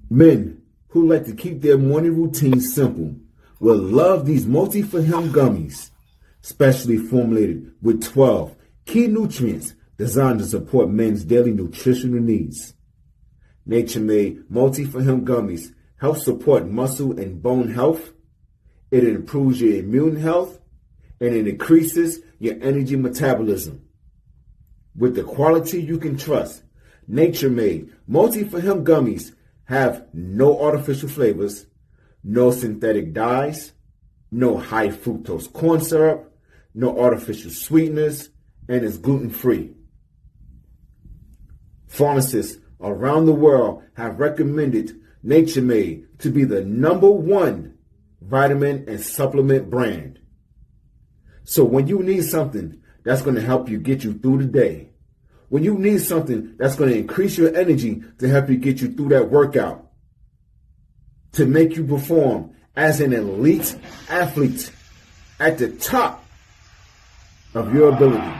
Men who like to keep their morning routine simple will love these multi-for-him gummies, specially formulated with 12 key nutrients designed to support men's daily nutritional needs. Nature-made multi-for-him gummies help support muscle and bone health. It improves your immune health, and it increases your energy metabolism. With the quality you can trust, nature-made multi-for-him gummies have no artificial flavors, no synthetic dyes, no high fructose corn syrup, no artificial sweeteners, and is gluten-free. Pharmacists around the world have recommended Nature Made to be the #1 vitamin and supplement brand. So when you need something that's going to help you get you through the day, when you need something that's going to increase your energy to help you get you through that workout, to make you perform as an elite athlete at the top of your ability,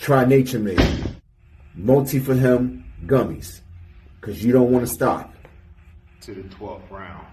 try Nature Made Multi-for-Him gummies, because you don't want to stop. To the 12th round.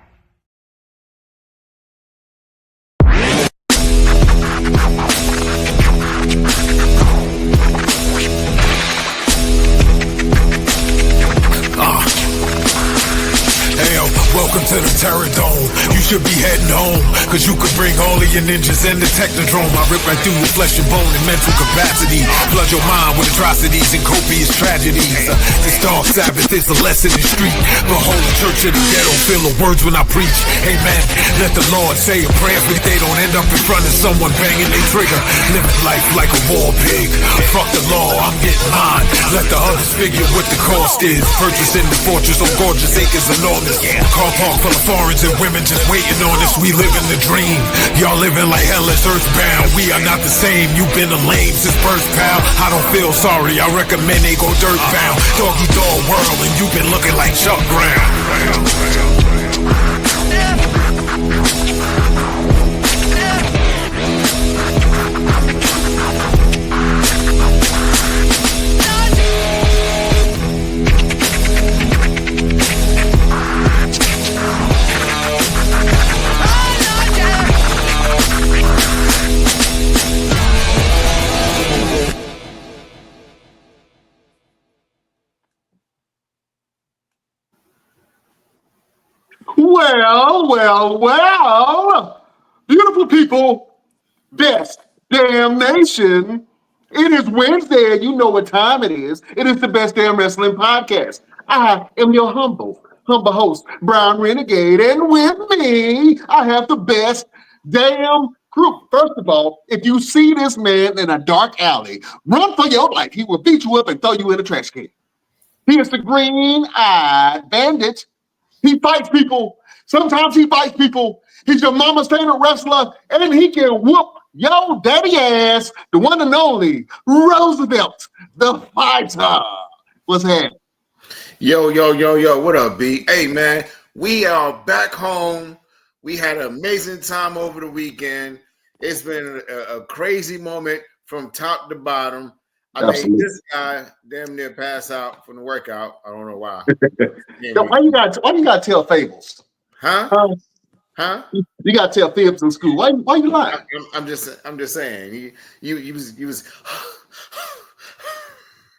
Welcome to the Terror Dome. You should be heading home, cause you could bring all of your ninjas in the Technodrome. I rip right through your flesh and bone and mental capacity. Flood your mind with atrocities and copious tragedies. This dark Sabbath is a lesson in street. The whole church of the ghetto feel the words when I preach. Amen. Let the Lord say a prayer for they don't end up in front of someone banging their trigger. Living life like a war pig. Fuck the law, I'm getting mine. Let the others figure what the cost is. Purchasing the fortress on gorgeous acres enormous. Car park full of foreigners and women just waiting on us. We living the dream. Y'all living like hell is earthbound. We are not the same. You've been a lame since birth, pal. I don't feel sorry. I recommend they go dirt bound. Doggy dog world, and you've been looking like Chuck Brown. Well, beautiful people, best damn nation. It is Wednesday, and you know what time it is. It is the Best Damn Wrestling Podcast. I am your humble host, Brown Renegade, and with me, I have the best damn crew. First of all, if you see this man in a dark alley, run for your life. He will beat you up and throw you in a trash can. He is the green-eyed bandit. He fights people. Sometimes he fights people. He's your mama's favorite wrestler, and he can whoop your daddy ass, the one and only Roosevelt, the fighter. What's happening? Yo, what up, B? Hey, man, we are back home. We had an amazing time over the weekend. It's been a crazy moment from top to bottom. I made this guy damn near pass out from the workout. I don't know why. So why you gotta tell fables? Huh? You gotta tell fibs in school. Why you lying? I'm just saying. He was.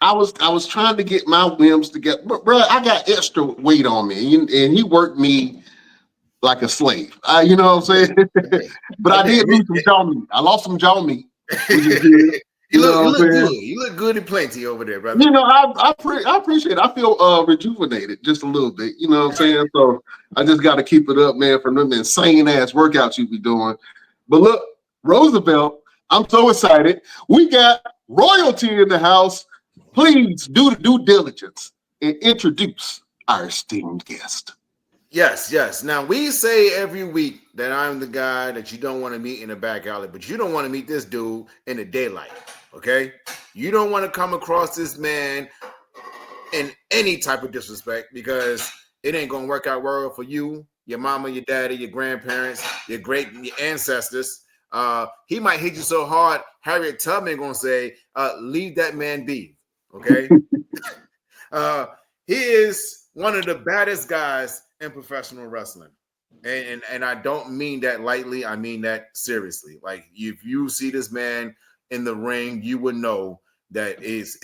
I was trying to get my limbs together, but bro, I got extra weight on me, and he worked me like a slave. You know what I'm saying? But I did lose some jaw meat. I lost some jaw meat. You look good. You look good and plenty over there, brother. You know, I appreciate it. I feel rejuvenated just a little bit. You know what I'm saying? So I just got to keep it up, man, from them insane ass workouts you be doing. But look, Roosevelt, I'm so excited. We got royalty in the house. Please do the due diligence and introduce our esteemed guest. Yes. Now, we say every week that I'm the guy that you don't want to meet in the back alley, but you don't want to meet this dude in the daylight, okay? You don't want to come across this man in any type of disrespect because it ain't going to work out well for you, your mama, your daddy, your grandparents, your ancestors. He might hit you so hard, Harriet Tubman going to say, leave that man be, okay? He is one of the baddest guys in professional wrestling. And I don't mean that lightly. I mean that seriously. Like if you see this man in the ring, you would know that it's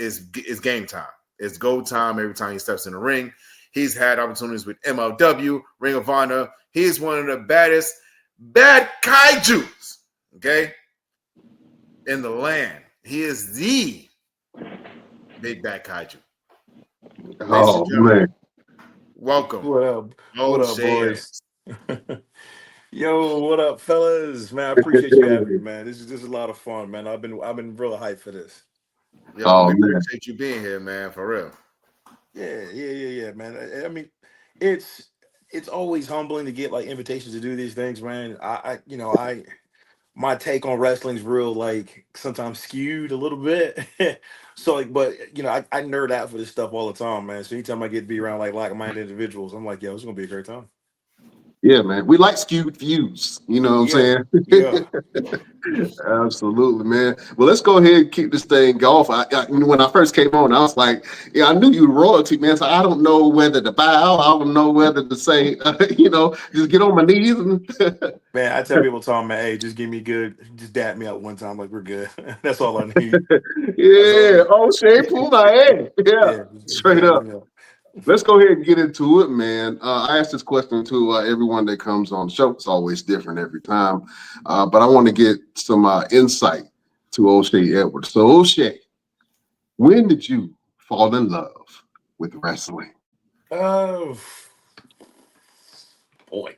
game time. It's go time every time he steps in the ring. He's had opportunities with MLW, Ring of Honor. He's one of the baddest bad kaijus, okay, in the land. He is the big bad kaiju. Ladies and gentlemen, man. welcome. What up? What up, O'Shea. boys? Yo, what up, fellas? Man, I appreciate you having me, man. This is a lot of fun, man. I've been real hyped for this. Yo, Oh we man. appreciate you being here, man, for real. Yeah, man. I mean, it's always humbling to get like invitations to do these things, man. I my take on wrestling's real like sometimes skewed a little bit. So like, but I nerd out for this stuff all the time, man. So anytime I get to be around like-minded individuals, I'm like, yo, it's gonna be a great time. Yeah, man. We like skewed views. You know what Yeah, I'm yeah. saying? Absolutely, man. Well, let's go ahead and keep this thing going. When I first came on, I was like, yeah, I knew you were royalty, man. So I don't know whether to bow. I don't know whether to say, just get on my knees. Man, I tell people, Tom, man, hey, just give me good, just dap me up one time, like we're good. That's all I need. That's all I Yeah. need. Oh, Shane, pull my head. Yeah. Yeah, just Straight dap up. me up. Let's go ahead and get into it, man. I asked this question to everyone that comes on the show. It's always different every time. But I want to get some insight to O'Shea Edwards. So, O'Shea, when did you fall in love with wrestling? Oh boy,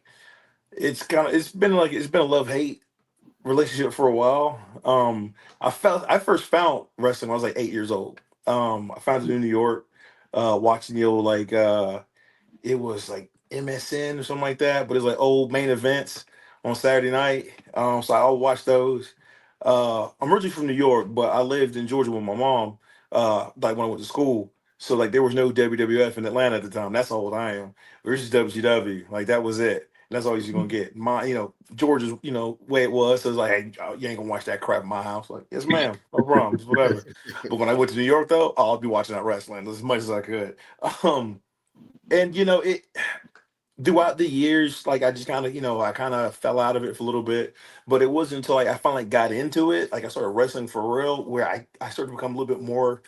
it's been a love hate relationship for a while. I first found wrestling when I was like 8 years old. I found it in New York, watching the old it was like MSN or something like that, but it's like old main events on Saturday night. So I'll watch those. I'm originally from New York, but I lived in Georgia with my mom, like when I went to school. So like there was no WWF in Atlanta at the time. That's how old I am. It was just WCW. Like that was it. And that's all you're gonna get. Georgia's, way it was. So it's like, hey, you ain't gonna watch that crap in my house. Like, yes, ma'am, no problems, whatever. But when I went to New York though, I'll be watching that wrestling as much as I could. Um, and it throughout the years, like I just kind of, I kind of fell out of it for a little bit. But it wasn't until like I finally got into it, like I started wrestling for real, where I started to become a little bit more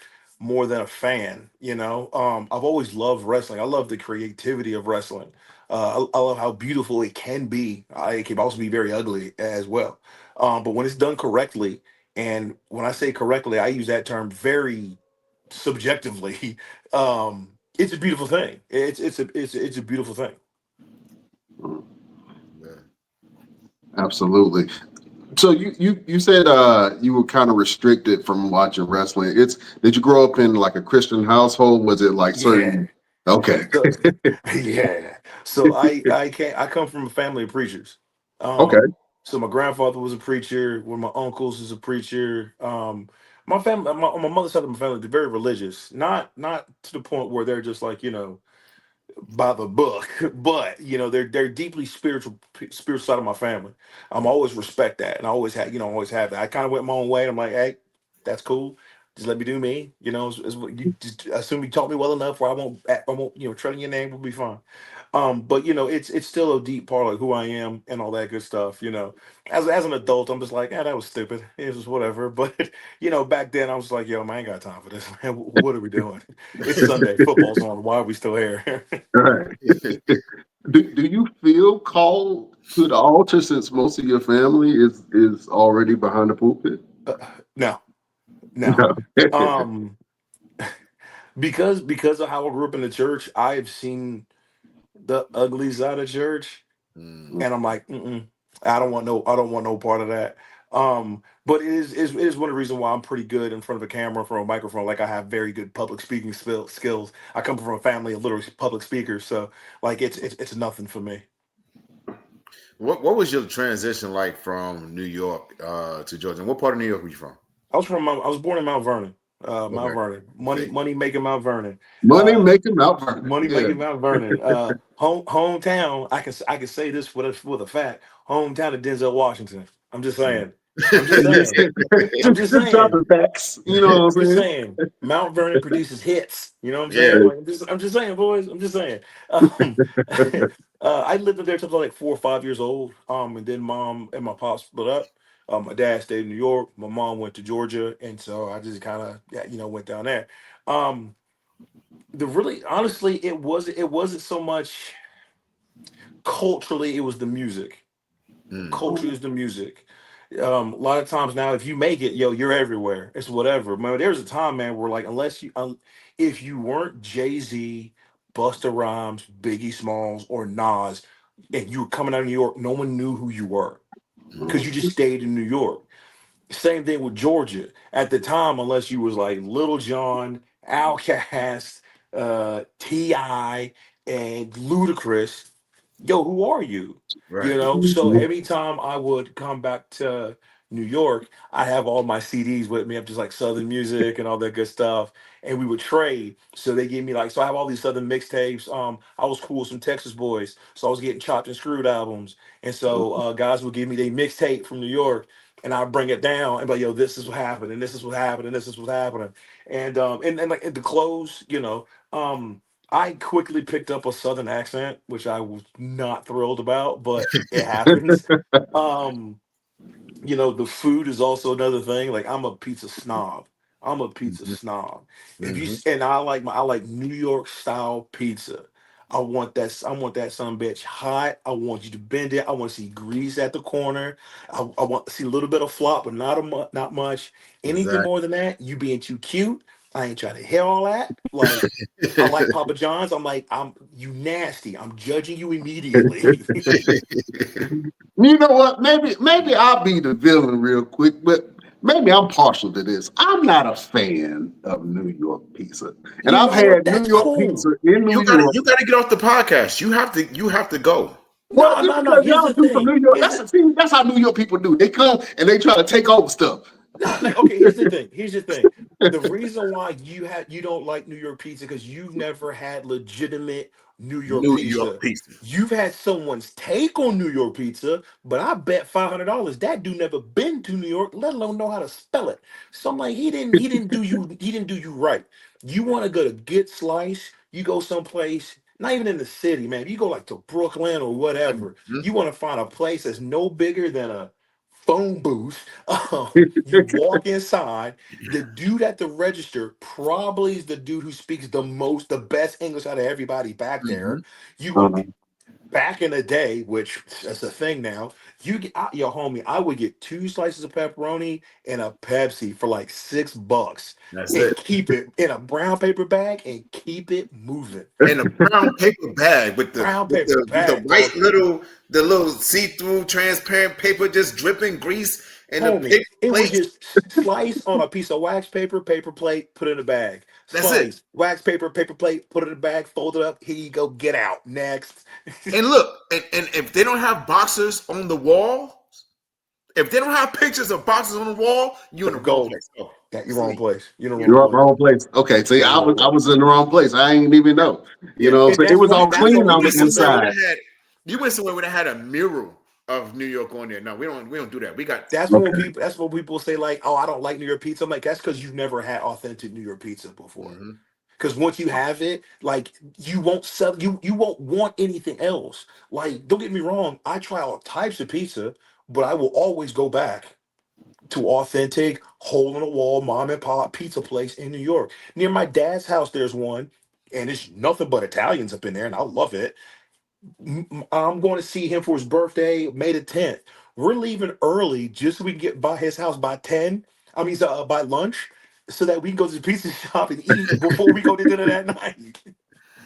than a fan. I've always loved wrestling. I love the creativity of wrestling. I love how beautiful it can be. It can also be very ugly as well. But when it's done correctly, and when I say correctly, I use that term very subjectively. It's a beautiful thing. It's a beautiful thing. Yeah. Absolutely. So you said you were kind of restricted from watching wrestling. Did you grow up in like a Christian household? Was it like Yeah. certain? Okay. So, yeah. So I come from a family of preachers. Okay. So my grandfather was a preacher. One of my uncles is a preacher. My family, on my mother's side of my family, they're very religious. Not to the point where they're just like by the book, but they're deeply spiritual side of my family. Always respect that, and I always always have that. I kind of went my own way. And I'm like, hey, that's cool. Just let me do me. You just assume you taught me well enough where I won't tread in your name. Will be fine. But it's still a deep part of who I am and all that good stuff. As an adult, I'm just like, that was stupid. It was whatever. But back then I was like, yo, man, I ain't got time for this, man. What are we doing? It's Sunday, football's on. Why are we still here? All right. Do you feel called to the altar since most of your family is already behind the pulpit? Uh, no, no. No. Um, because of how I grew up in the church, I've seen the ugly side of church, Mm. and I'm like, I don't want no part of that. But it is one of the reasons why I'm pretty good in front of a camera, in front of a microphone. Like I have very good public speaking skills. I come from a family of literally public speakers, so like it's nothing for me. What was your transition like from New York to Georgia? And what part of New York were you from? I was born in Mount Vernon. Mount Okay. Vernon. Money Okay. money making Mount Vernon. Money Uh, making Mount Vernon. Money Yeah. making Mount Vernon. Hometown. I can say this with a fact. Hometown of Denzel Washington. I'm just saying. I'm just saying. I'm just just saying. dropping facts. You know I'm what I'm just saying? saying. Mount Vernon produces hits. You know what I'm Yeah. saying? Like, I'm just saying, boys. I'm just saying. I lived there till like 4 or 5 years old. And then mom and my pop split up. My dad stayed in New York. My mom went to Georgia, and so I just kind of, went down there. Um, the really, honestly, it wasn't so much culturally. It was the music. Mm. Culture is the music. A lot of times now, if you make it, yo, you're everywhere. It's whatever. Man, there's a time, man, where like if you weren't Jay Z, Busta Rhymes, Biggie Smalls, or Nas, and you were coming out of New York, no one knew who you were because you just stayed in New York. Same thing with Georgia at the time, unless you was like Little John, Outkast, Ti, and Ludacris. Yo, who are you? Right. So every time I would come back to New York, I have all my CDs with me of just like Southern music and all that good stuff, and we would trade. So they gave me like, so I have all these Southern mixtapes. I was cool with some Texas boys, so I was getting chopped and screwed albums, and so guys would give me their mixtape from New York, and I bring it down and be like, yo, this is what happened, and this is what happened, and this is what happened, and like the clothes, I quickly picked up a Southern accent, which I was not thrilled about, but it happens. Um, the food is also another thing. Like I'm a pizza snob. I'm a pizza snob. If you Hmm. and I like New York style pizza. I want that son bitch hot. I want you to bend it. I want to see grease at the corner. I want to see a little bit of flop, but not much. Anything Exactly. more than that, you being too cute. I ain't trying to hear all that. Like I like Papa John's. I'm like, I'm you nasty. I'm judging you immediately. You know what? Maybe I'll be the villain real quick, but maybe I'm partial to this. I'm not a fan of New York pizza, and You I've know what? had New That's York cool. pizza in New You gotta York. you gotta get off the podcast. You have to go. Well, No, just no, no. because Here's y'all the do from thing. New York, Here's the that's how New York people do. They come and they try to take over stuff. No, no, okay, here's the thing. Here's the thing. The reason why you don't like New York pizza because you've never had legitimate New York New York pizza. pizza. You've had someone's take on New York pizza, but I bet $500 that dude never been to New York, let alone know how to spell it. So I'm like, he didn't do you right. You want to go to Get Slice, you go someplace, not even in the city, man. You go like to Brooklyn or whatever. Mhm. You want to find a place that's no bigger than a phone booth. You walk inside. The dude at the register probably is the dude who speaks the best English out of everybody back there. Mhm. You go Uh-huh. back in the day, which is a thing now. You get your homie. I would get 2 slices of pepperoni and a Pepsi for like $6 That's and it. keep it in a brown paper bag and keep it moving. In a brown paper bag with the Brown with paper the with the bag, white boss. little see-through transparent paper just dripping grease in the Homie, paper it was plate. just slice on a piece of wax paper, paper plate, put it in a bag. That's it. Slice, wax paper, paper plate, put it in a bag, fold it up. Here you go, get out. Next. And look, and if they don't have boxers on the wall, if they don't have pictures of boxers on the wall, you're in the wrong Go. place. Oh, Yeah, you're wrong sleep. place. You're in the You're in wrong the You're place. wrong place. Okay, see, You're in the wrong I place. was in the wrong place. I ain't even know. You Yeah, know, and so it that's was one. all That's Imagine clean one you on the went people somewhere say. where inside. they had you went somewhere where they had a mural of New York on there. No, we don't do that. We got That's when Okay. people. That's when people say like, "Oh, I don't like New York pizza." I'm like, that's because you've never had authentic New York pizza before. Mhm. Because once you have it, like you won't sell. You won't want anything else. Like, don't get me wrong. I try all types of pizza, but I will always go back to authentic hole in the wall mom and pop pizza place in New York. Near my dad's house, there's one, and it's nothing but Italians up in there, and I love it. I'm going to see him for his birthday, May the 10th. We're leaving early just so we can get by his house by 10. I mean, by lunch, so that we can go to the pizza shop and eat before we go to dinner that night.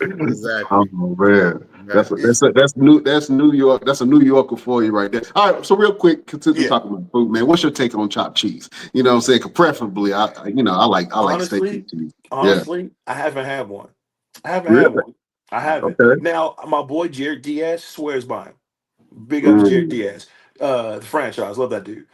Exactly. Oh man, Exactly. that's New York. That's a New Yorker for you right there. All right, so real quick, since we're Yeah, talking about food, man, what's your take on chopped cheese? You know what I'm saying? 'Cause preferably, I like steak honestly, and cheese. Yeah, honestly, I haven't had one. I haven't had really? one. I haven't. Okay. Now, my boy Jared Diaz swears by him. Big up to Jared Mm. Diaz, the franchise. Love that dude.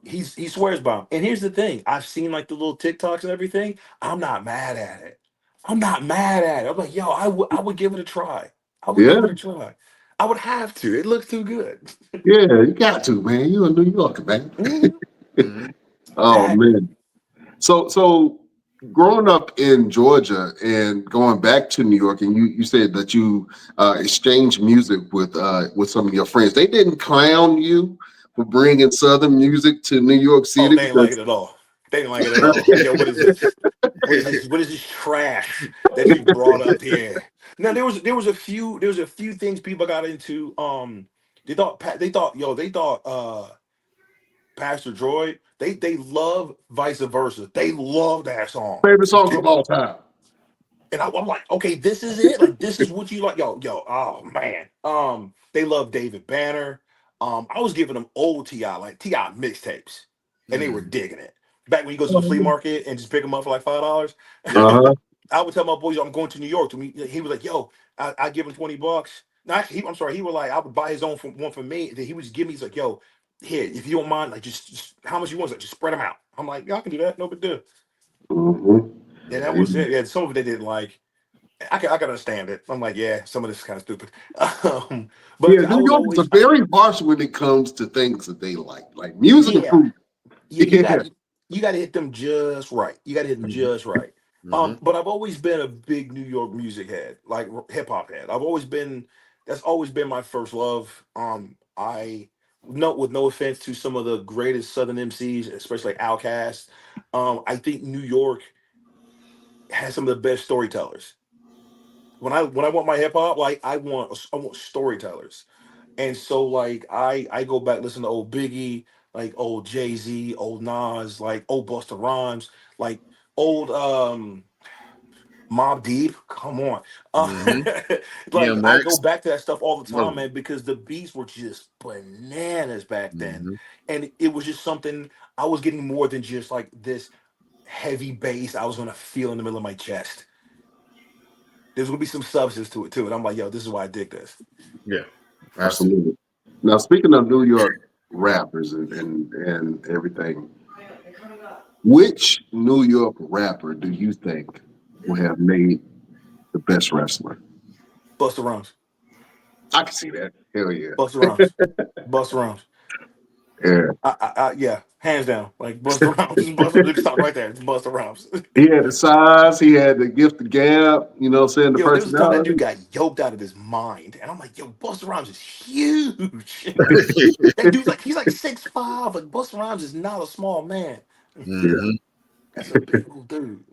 He swears by him. And here's the thing: I've seen like the little TikToks and everything. I'm not mad at it. I'm not mad at it. I'm like, yo, I would give it a try. I would Yeah, give it a try. I would have to. It looks too good. yeah, you got to, man. You a New Yorker, man. Mhm. Oh man. So growing up in Georgia and going back to New York, and you said that you exchanged music with some of your friends. They didn't clown you for bringing Southern music to New York Oh, City they didn't like because it at all. They didn't like it at all. Like, yo, what is this? What is this? What is this trash that you brought up here? Now there was a few things people got into. They thought Pastor Droid. They love Vice Versa. They love that song. favorite songs of all time. And I'm like, okay, this is it. Like, this is what you like, yo. Oh man. They love David Banner. I was giving them old Ti, like Ti mixtapes, and they were digging it. Back when you go to the flea market and just pick them up for like $5. Uh-huh. I would tell my boys I'm going to New York to meet. He was like, yo, I give him $20. No, actually, I'm sorry. He was like, I would buy his own one for me. Then he would just give me. He's like, yo, here, if you don't mind, like just how much you want, like, just spread them out. I'm like, yeah, I can do that. No big deal. And that was it. Yeah, some of it they didn't like. I can understand it. I'm like, yeah, some of this is kind of stupid. Yeah, But I New was Yorkers are always, very harsh when it comes to things that they like music and yeah, food. you Yeah. got to hit them just right. You got to hit them just right. But I've always been a big New York music head, like hip hop head. That's always been my first love. I no, with no offense to some of the greatest Southern MCs, especially like Outkast. I think New York has some of the best storytellers. When I want my hip hop, like I want storytellers. And so like I go back listen to old Biggie, like old Jay Z, old Nas, like old Busta Rhymes, like old Mob Deep. Come on, Yeah, like I go Max. back to that stuff all the time, Oh, man, because the beats were just bananas back then, and it was just something I was getting more than just like this heavy bass I was gonna feel in the middle of my chest. There's gonna be some substance to it too, and I'm like, yo, this is why I dig this. yeah, absolutely. Absolutely. Now, speaking of New York rappers and everything, which New York rapper do you think would have made the best wrestler? Busta Rhymes. I can see that. Hell yeah. Busta Rhymes. Busta Rhymes. Yeah. Yeah, hands down. Like Busta Rhymes. Busta stop right there. It's Busta Rhymes. He had the size, he had the gift of gab, you know what I'm saying, the Yo, there was a time that dude personality. got yoked out of his mind. And I'm like, yo, Busta Rhymes is huge. That dude's like, he's like 6'5". Like Busta Rhymes is not a small man. Yeah. hmm That's a big old dude.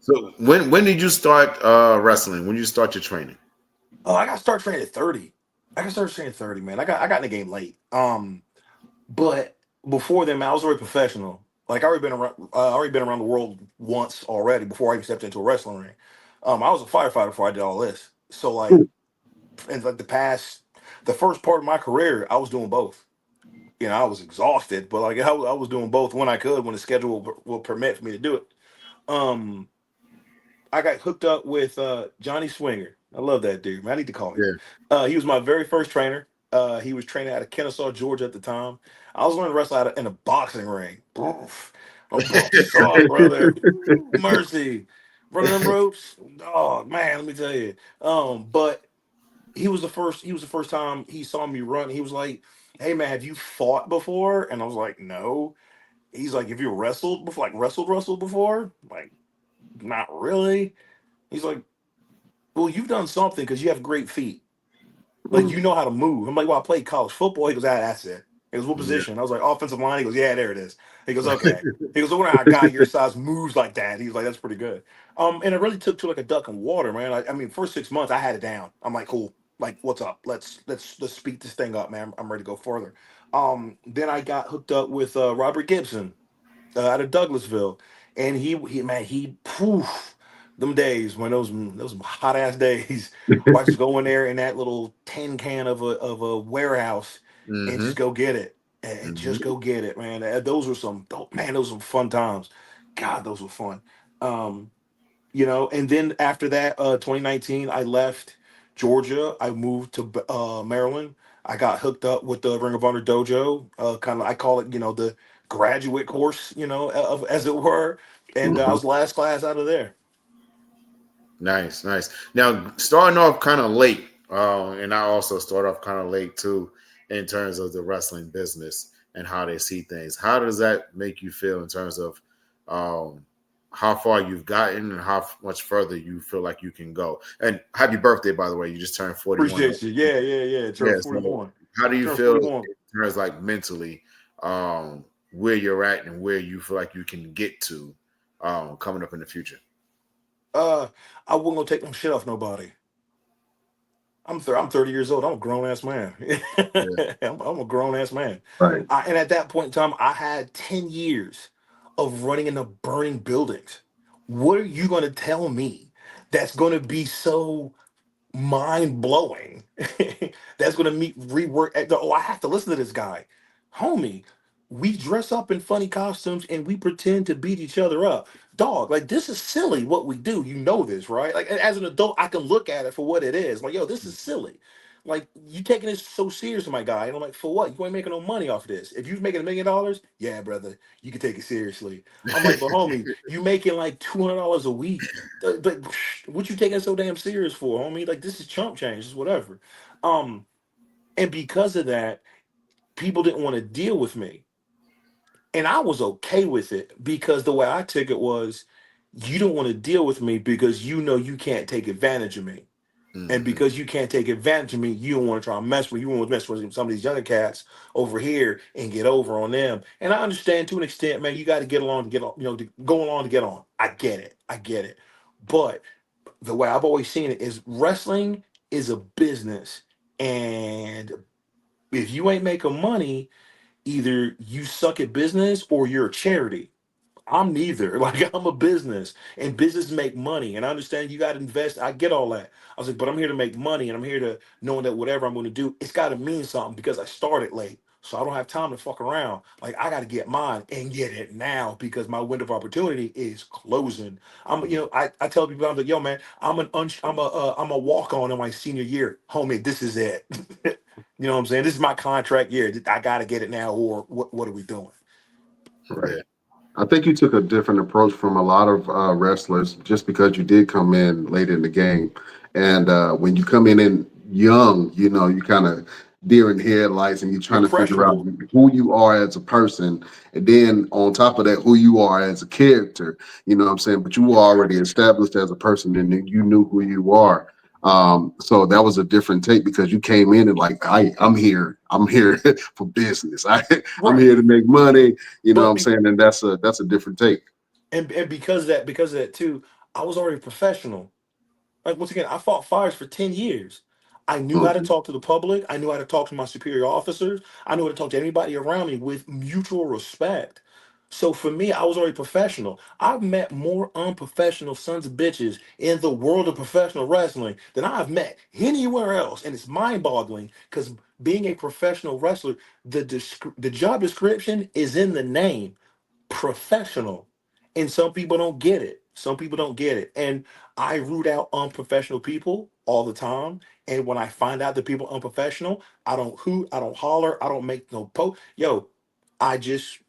So when did you start wrestling? When did you start your training? Oh, I got to start training at 30. I got to start training at 30, man. I got in the game late. But before then, man, I was already professional. Like I already been around the world once already before I even stepped into a wrestling ring. I was a firefighter before I did all this. So like, in like the first part of my career, I was doing both. I was exhausted, but like I was doing both when I could, when the schedule will permit for me to do it. Um, I got hooked up with Johnny Swinger. I love that dude, man. I need to call him. Yeah. He was my very first trainer. He was training out of Kennesaw, Georgia at the time. I was learning to wrestle in a boxing ring. Oof. I'm broke suck, brother. Ooh, mercy. Running them ropes. Oh man, let me tell you. But he was the first time he saw me run. He was like, "Hey man, have you fought before?" And I was like, "No." He's like, "Have you wrestled before? Like wrestled before?" Like, not really. He's like, well, you've done something because you have great feet. Like you know how to move. I'm like, well, I played college football. He goes, that's it. He goes, what Yeah. position? I was like, offensive line. He goes, yeah, there it is. He goes, okay. He goes, when a guy your size moves like that, he's like, that's pretty good. And it really took to like a duck in water, man. I mean, first 6 months I had it down. I'm like, cool. Like, what's up? Let's speed this thing up, man. I'm ready to go further. Then I got hooked up with Robert Gibson out of Douglasville, and he poof, them days when those hot ass days, where I just go in there in that little tin can of a warehouse and hmm just go get it, and just go get it, man. Those were fun times. God, those were fun. Um, and then after that, 2019, I left Georgia. I moved to Maryland. I got hooked up with the Ring of Honor dojo. Kind of, I call it, the graduate course, as it were. And I Mhm. was last class out of there. Nice, nice. Now, starting off kind of late, and I also start off kind of late too in terms of the wrestling business. and how they see things. How does that make you feel in terms of how far you've gotten and how much further you feel like you can go? And happy birthday, by the way. You just turned 41. Appreciate you. Yeah. Yeah. Turn So 41. how do you Turn feel 41. in terms like mentally, where you're at and where you feel like you can get to coming up in the future? I wasn't gonna take no shit off nobody. I'm 30 years old. I'm a grown ass man. Yeah. I'm a grown ass man. Right. And at that point in time, I had 10 years of running into burning buildings. What are you going to tell me that's going to be so mind blowing? That's going to meet rework. Oh, I have to listen to this guy, homie. We dress up in funny costumes and we pretend to beat each other up. Dog, like this is silly what we do. You know this, right? Like as an adult, I can look at it for what it is. Like, yo, this is silly. Like you taking this so serious, my guy. And I'm like, for what? You ain't making no money off of this. If you was making $1 million, yeah, brother, you can take it seriously. I'm like, but homie, you making like $200 a week. But what you taking so damn serious for, homie? Like this is chump change, it's whatever. Um, and because of that, people didn't want to deal with me. And I was okay with it because the way I took it was you don't want to deal with me because you know you can't take advantage of me. And Mhm. because you can't take advantage of me, you don't want to try and mess with you want to mess with some of these younger cats over here and get over on them. And I understand to an extent, man, you got to get along to get on, to go along to get on. I get it. I get it. But the way I've always seen it is wrestling is a business. And if you ain't making money, either you suck at business or you're a charity. I'm neither. Like I'm a business and business make money. And I understand you got to invest. I get all that. I was like, but I'm here to make money and I'm here to knowing that whatever I'm going to do, it's got to mean something because I started late. So I don't have time to fuck around. Like I got to get mine and get it now because my window of opportunity is closing. I tell people I'm like, yo, man, I'm a walk on in my senior year, homie. This is it. You know what I'm saying? This is my contract year. I got to get it now, or what are we doing? Right. Yeah. I think you took a different approach from a lot of wrestlers just because you did come in late in the game. And when you come in young, you kind of deer in headlights and you're trying to figure out Impressionable. who you are as a person. And then on top of that, who you are as a character. You know what I'm saying? But you were already established as a person and then you knew who you are. So that was a different take because you came in and like, I'm here for business. I'm Right. here to make money. You know what But I'm saying? And that's a different take. and because of that too, I was already professional. Like once again, I fought fires for 10 years. I knew how to Mhm. talk to the public. I knew how to talk to my superior officers. I knew how to talk to anybody around me with mutual respect. So for me, I was already professional. I've met more unprofessional sons of bitches in the world of professional wrestling than I've met anywhere else. And it's mind-boggling because being a professional wrestler, the job description is in the name professional. And some people don't get it. Some people don't get it. And I root out unprofessional people all the time. And when I find out that people are unprofessional, I don't hoot, I don't holler, I don't make no post. Yo, I just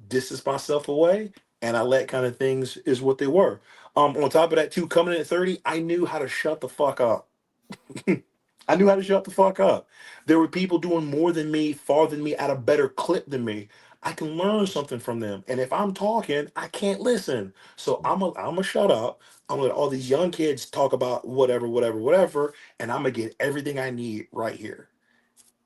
distance myself away and I let kind of things is what they were. On top of that, too, coming in at 30, I knew how to shut the fuck up. I knew how to shut the fuck up. There were people doing more than me, farther than me, at a better clip than me. I can learn something from them. And if I'm talking, I can't listen. So I'm a shut up. I'm gonna let all these young kids talk about whatever, whatever, whatever, and I'm gonna get everything I need right here.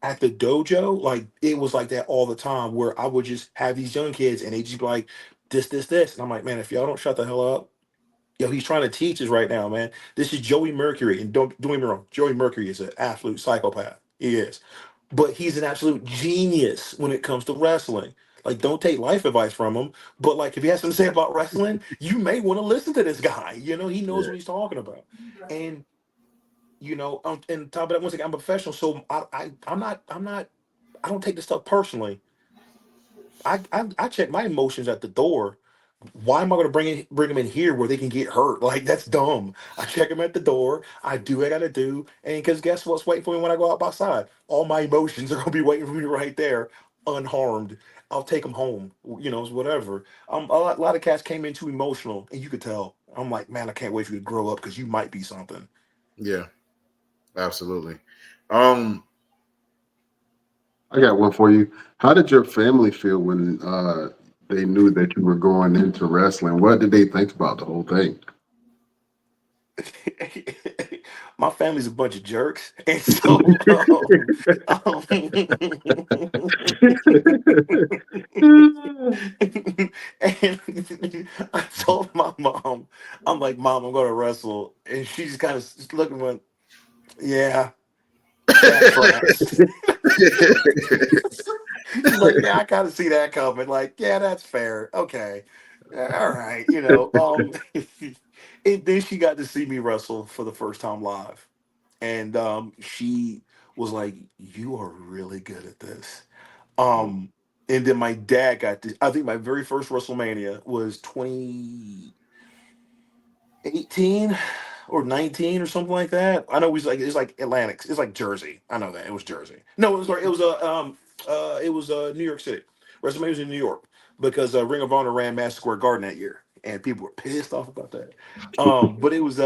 At the dojo, like it was like that all the time where I would just have these young kids and they just be like this. And I'm like, man, if y'all don't shut the hell up, yo, he's trying to teach us right now, man. This is Joey Mercury, and don't get me wrong. Joey Mercury is an absolute psychopath. He is, but he's an absolute genius when it comes to wrestling. Like, don't take life advice from him, but like, if he has something to say about wrestling, you may want to listen to this guy. He knows Yeah. what he's talking about, and and top of that, once again, I'm a professional, so I'm not. I don't take this stuff personally. I check my emotions at the door. Why am I going to bring them in here where they can get hurt? Like that's dumb. I check them at the door. I do what I got to do, and because guess what's waiting for me when I go out outside? All my emotions are going to be waiting for me right there, unharmed. I'll take them home. It's whatever. A lot of cats came in too emotional, and you could tell. I'm like, man, I can't wait for you to grow up because you might be something. Yeah. Absolutely. Um, I got one for you. How did your family feel when they knew that you were going into wrestling? What did they think about the whole thing? My family's a bunch of jerks, and so and I told my mom, I'm like, Mom, I'm going to wrestle, and she just kind of looking and went, Yeah, that's right. She's like, yeah, I kind of see that coming. Like, yeah, that's fair. Okay, all right, and then she got to see me wrestle for the first time live, and she was like, "You are really good at this." Um, and then my dad got to. I think my very first WrestleMania was 2018 or 19 or something like that. I know it's like Atlantic. It's like Jersey. I know that it was Jersey. No, it was New York City. WrestleMania was in New York because Ring of Honor ran Madison Square Garden that year, and people were pissed off about that. But it was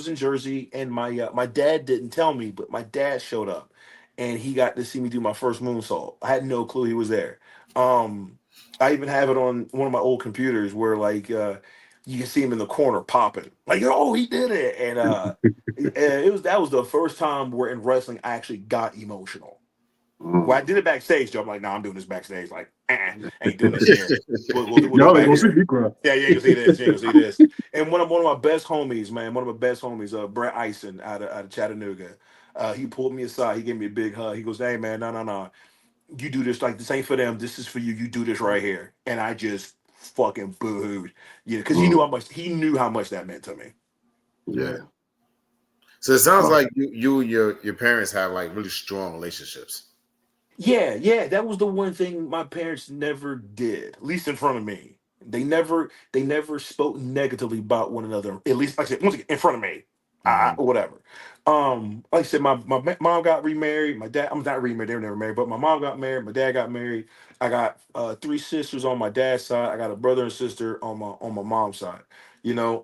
in Jersey, and my dad didn't tell me, but my dad showed up, and he got to see me do my first moonsault. I had no clue he was there. Um, I even have it on one of my old computers where you can see him in the corner popping, like, oh, he did it. And that was the first time where in wrestling I actually got emotional. Well, I Mm. did it backstage, Joe. I'm like, nah, I'm doing this backstage. Like, ain't doing this here. We'll do it Y'all ain't back gonna see here. me cry. Yeah, you ain't gonna see this. You ain't gonna see this. And one of my best homies, man, one of my best homies, Brett Eisen out of Chattanooga. He pulled me aside. He gave me a big hug. He goes, "Hey, man, no. You do this, like, this ain't for them. This is for you. You do this right here." And I just fucking boohooed, because Mm. he knew how much that meant to me. Yeah. So it sounds Oh, like you and your parents have like really strong relationships. Yeah, that was the one thing my parents never did, at least in front of me. They never spoke negatively about one another. At least, like I said, once again, in front of me, Mhm. whatever. Like I said, my mom got remarried. My dad, I'm not remarried; they were never married. But my mom got married. My dad got married. I got three sisters on my dad's side. I got a brother and sister on my mom's side. You know,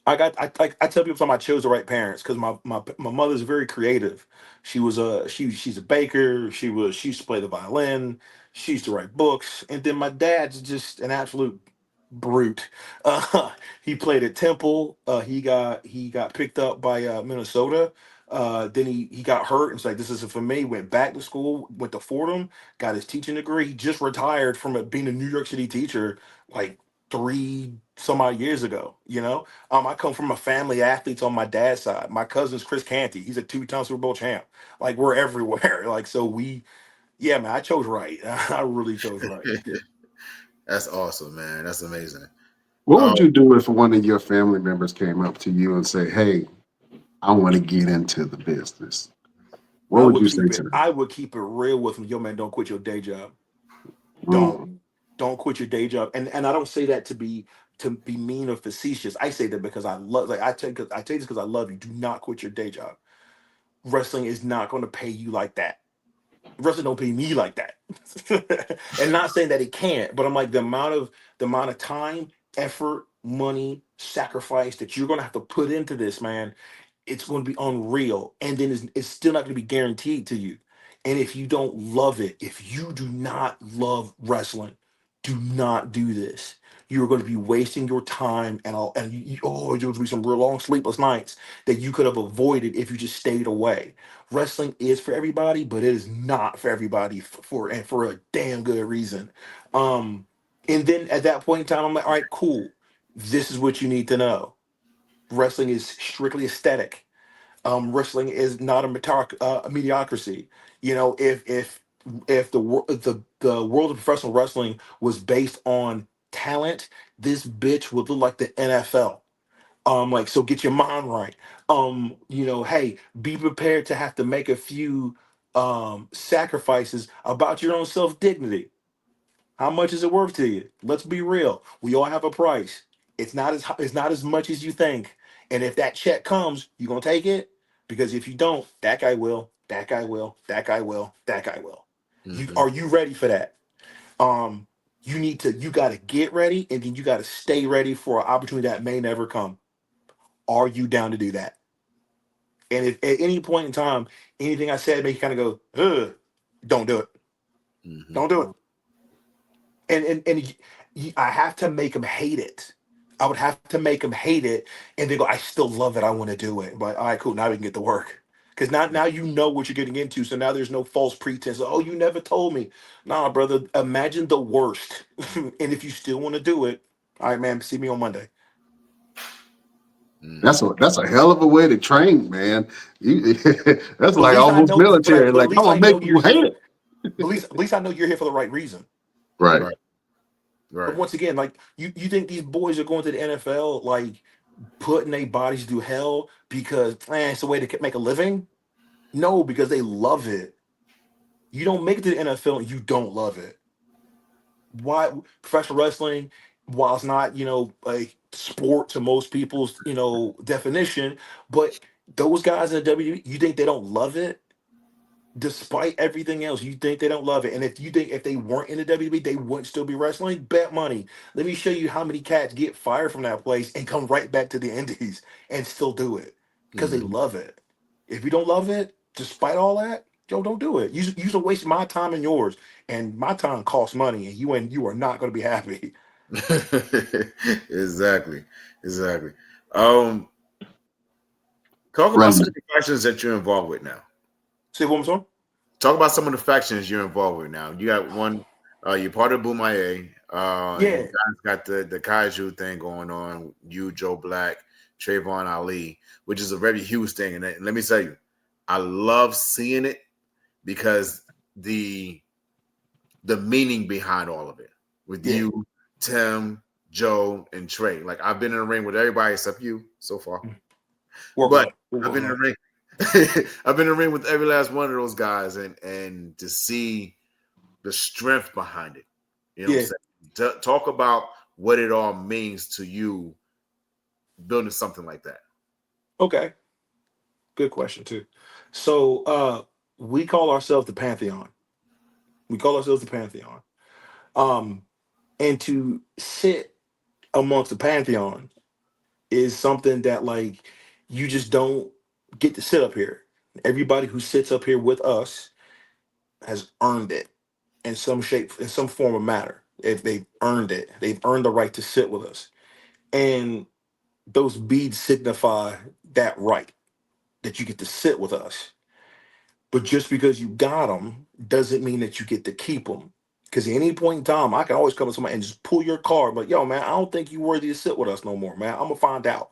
I tell people sometimes I chose the right parents because my mother's very creative. She's a baker. She used to play the violin. She used to write books, and then my dad's just an absolute brute. He played at Temple. He got picked up by Minnesota. Then he got hurt and it's like, this isn't for me. Went back to school, went to Fordham, got his teaching degree. He just retired from being a New York City teacher like three some odd years ago. I come from a family of athletes on my dad's side. My cousin's Chris Canty. He's a two-time Super Bowl champ. Like, we're everywhere. Like, so yeah, man, I chose right. I really chose right. That's awesome, man. That's amazing. what Um, would you do if one of your family members came up to you and say, "Hey, I want to get into the business"? What I would would you say keep to it. them? I would keep it real with them. Yo, man, don't quit your day job. Don't Mm. don't quit your day job. And I don't say that to be mean or facetious. I say that because I love. Like, I tell you this because I love you. Do not quit your day job. Wrestling is not going to pay you like that. Wrestling don't pay me like that. And not saying that it can't, but I'm like, the amount of time, effort, money, sacrifice that you're gonna have to put into this, man, it's going to be unreal. And then it's still not going to be guaranteed to you. And if you don't love it, if you do not love wrestling, do not do this. You're going to be wasting your time, there's going to be some real long sleepless nights that you could have avoided if you just stayed away. Wrestling is for everybody, but it is not for everybody, and for a damn good reason. Um, and then at that point in time, I'm like, all right, cool. This is what you need to know. Wrestling is strictly aesthetic. Wrestling is not a mediocrity. If the world of professional wrestling was based on talent, this bitch would look like the NFL. Like, so get your mind right. Hey, be prepared to have to make a few sacrifices about your own self dignity. How much is it worth to you? Let's be real. We all have a price. It's not as much as you think. And if that check comes, you gonna take it? Because if you don't, that guy will, that guy will, that guy will, that guy will. mhm. Are you ready for that? Um, you gotta get ready, and then you gotta stay ready for an opportunity that may never come. Are you down to do that? And if at any point in time, anything I said make you kind of go, ugh, don't do it. Mhm. Don't do it. And I have to make them hate it. I would have to make them hate it, and they go, I still love it. I want to do it. But all right, cool. Now we can get to work. Because now you know what you're getting into. So now there's no false pretense. Oh, you never told me. Nah, brother. Imagine the worst. And if you still want to do it, all right, man. See me on Monday. That's a hell of a way to train, man. That's But at like least I almost know. military. But at Like I'm least I gonna know make you're people hate here. it. At least I know you're here for the right reason. Right. Right. But Right. once again, like you think these boys are going to the NFL like putting their bodies through hell because it's a way to make a living? No, because they love it. You don't make it to the NFL and you don't love it. Why professional wrestling, while it's not, a sport to most people's, definition, but those guys in the WWE, you think they don't love it? Despite everything else, you think they don't love it. And if you think if they weren't in the WWE, they wouldn't still be wrestling, bet money. Let me show you how many cats get fired from that place and come right back to the indies and still do it because they Mhm. love it. If you don't love it, despite all that, Joe, don't do it. You waste my time and yours, and my time costs money, and you are not going to be happy. Exactly. Exactly. Um, Talk about some Run. of the factions that you're involved with now. Say one more time. Talk about some of the factions you're involved with now. You got one. You're part of Boomaye. And you Yeah, guys got the Kaiju thing going on. You, Joe Black, Trayvon Ali, which is a very huge thing. And let me tell you, I love seeing it because the meaning behind all of it with yeah. you, Tim, Joe, and Trey. Like I've been in the ring with everybody except you so far, Working on but it. We're I've been working in the on ring. I've been in the ring with every last one of those guys, and to see the strength behind it. You know what I'm it. saying? Talk about what it all means to you building something like that. Yeah. Okay. Good question too. So we call ourselves the Pantheon. We call ourselves the Pantheon. Um, and to sit amongst the Pantheon is something that like you just don't get to sit up here. Everybody who sits up here with us has earned it in some shape, in some form or matter. If they've earned it, they've earned the right to sit with us. And those beads signify that right that you get to sit with us. But just because you got them doesn't mean that you get to keep them. Because at any point in time, I can always come to somebody and just pull your card. But yo, man, I don't think you're worthy to sit with us no more, man. I'm gonna find out.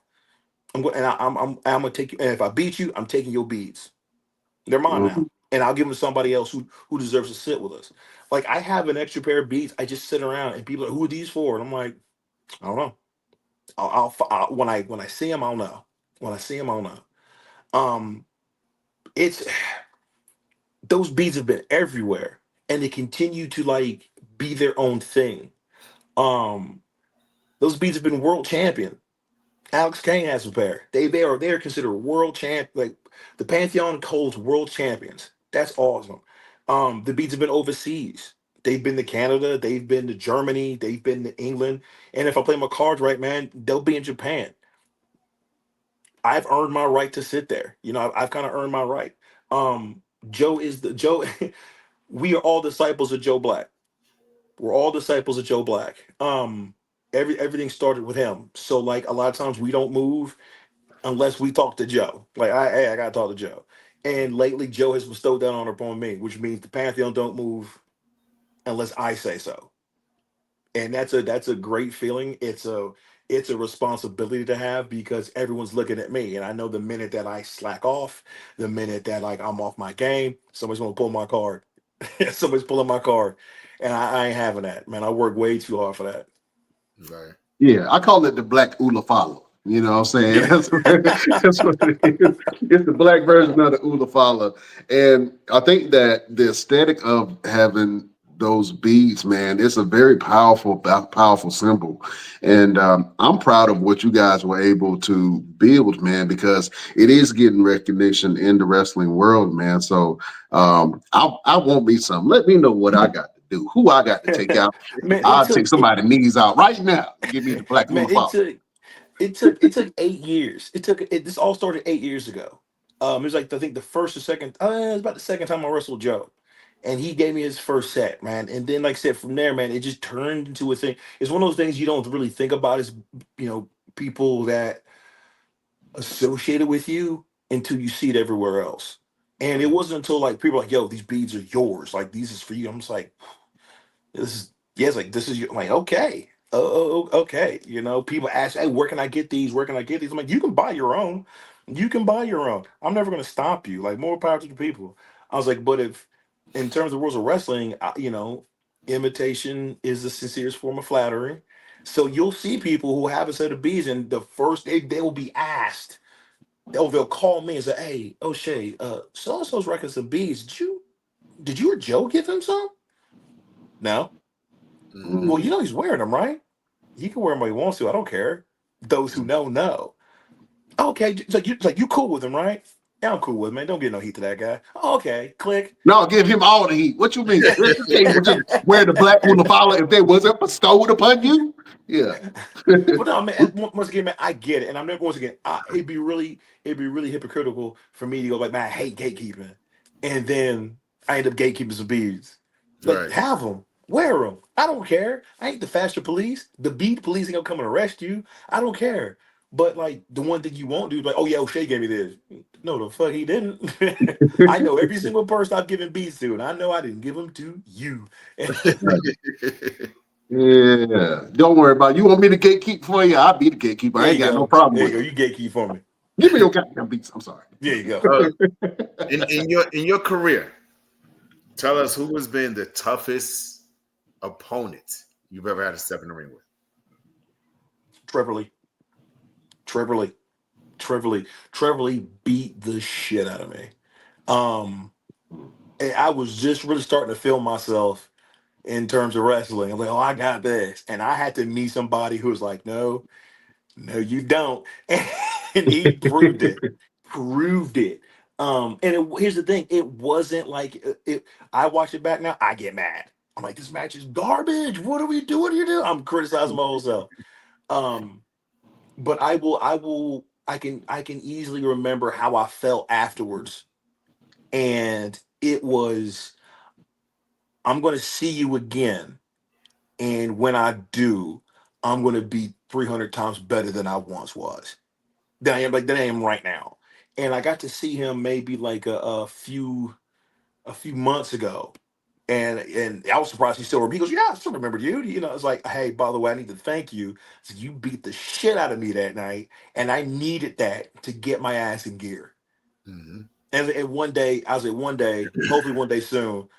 I'm going, and I'm gonna take you. And if I beat you, I'm taking your beads. They're mine now, Mhm. and I'll give them to somebody else who deserves to sit with us. Like I have an extra pair of beads. I just sit around, and people are, who are these for? And I'm like, I don't know. When I see them, I'll know. When I see them, I'll know. Um, it's those beads have been everywhere, and they continue to like be their own thing. Um, those beads have been world champion. Alex Kane has a pair. They are considered world champ. Like the Pantheon holds world champions. That's awesome. The beads have been overseas. They've been to Canada. They've been to Germany. They've been to England. And if I play my cards right, man, they'll be in Japan. I've earned my right to sit there. I've kind of earned my right. Joe is the Joe. We are all disciples of Joe Black. We're all disciples of Joe Black. Everything started with him. So like a lot of times we don't move unless we talk to Joe. Like I gotta talk to Joe. And lately Joe has bestowed that honor upon me, which means the Pantheon don't move unless I say so. And that's a great feeling. It's a responsibility to have because everyone's looking at me. And I know the minute that I slack off, the minute that like I'm off my game, somebody's gonna pull my card. Somebody's pulling my card. And I ain't having that, man. I work way too hard for that. Right. Yeah, I call it the black Ulafala. You know what I'm saying? Yeah. That's what it is. It's the black version of the Ulafala. And I think that the aesthetic of having those beads, man, it's a very powerful symbol. And I'm proud of what you guys were able to build, man, because it is getting recognition in the wrestling world, man. So I want me some. Let me know what I got to do, who I got to take out. Man, it I'll take took it, somebody's knees out right now and give me the black man, it Ulafala. took it took 8 years. This all started 8 years ago. It was like I think the first or second. It was about the second time I wrestled Joe, and he gave me his first set, man. And then, like I said, from there, man, it just turned into a thing. It's one of those things you don't really think about as people that associated with you until you see it everywhere else. And it wasn't until like people were like, "Yo, these beads are yours. Like these is for you." I'm just like, this is yeah, it's like this is your I'm like, okay. Okay. People ask, hey, where can I get these? Where can I get these? I'm like, you can buy your own. You can buy your own. I'm never gonna stop you. Like more power to the people. I was like, but if in terms of rules of wrestling, imitation is the sincerest form of flattery. So you'll see people who have a set of beads, and the first they will be asked, they'll call me and say, hey, O'Shea, so and so's records some beads. Did you or Joe give him some? No. Well, Mhm. he's wearing them, right? He can wear them when he wants to. I don't care. Those who know. Okay, it's like you cool with him, right? Yeah, I'm cool with him, man. Don't get no heat to that guy. Okay, click. No, give him all the heat. What you mean? They would just wear the black hula follow if they wasn't bestowed upon you? Yeah. But no, man. Once again, man, I get it, and I'm never once again. It'd be really hypocritical for me to go like, man, I hate gatekeeping, and then I end up gatekeeping some beads. Like, Right. have them, wear them. I don't care. I ain't the faster police. The beat police ain't gonna come and arrest you. I don't care. But like the one thing you won't do is like, oh yeah, O'Shea gave me this. No, the fuck he didn't. I know every single person I've given beats to, and I know I didn't give them to you. Yeah. Don't worry about it. You want me to gatekeep for you? I'll be the gatekeeper. I There ain't you got no go. problem There you with go. it. You gatekeep for me. Give me your goddamn beats. I'm sorry. There you go. Uh, in your career, tell us who has been the toughest opponent you've ever had to step in the ring with. Trevor Lee. Trevor Lee. Trevor Lee. Trevor Lee beat the shit out of me. Um, and I was just really starting to feel myself in terms of wrestling. I'm like, oh, I got this. And I had to meet somebody who was like, no, no, you don't. And he proved it. Proved it. Here's the thing: it wasn't like it. I watch it back now. I get mad. I'm like, this match is garbage. What are we doing here? I'm criticizing my whole self. Um, but I can easily remember how I felt afterwards, and it was, I'm going to see you again, and when I do, I'm going to be 300 times better than I once was. Than I am right now. And I got to see him maybe like a few months ago. And I was surprised he still remembered. He goes, yeah, I still remember you. It's like, hey, by the way, I need to thank you. So you beat the shit out of me that night, and I needed that to get my ass in gear. Mhm. And one day, I was like, one day, hopefully one day soon,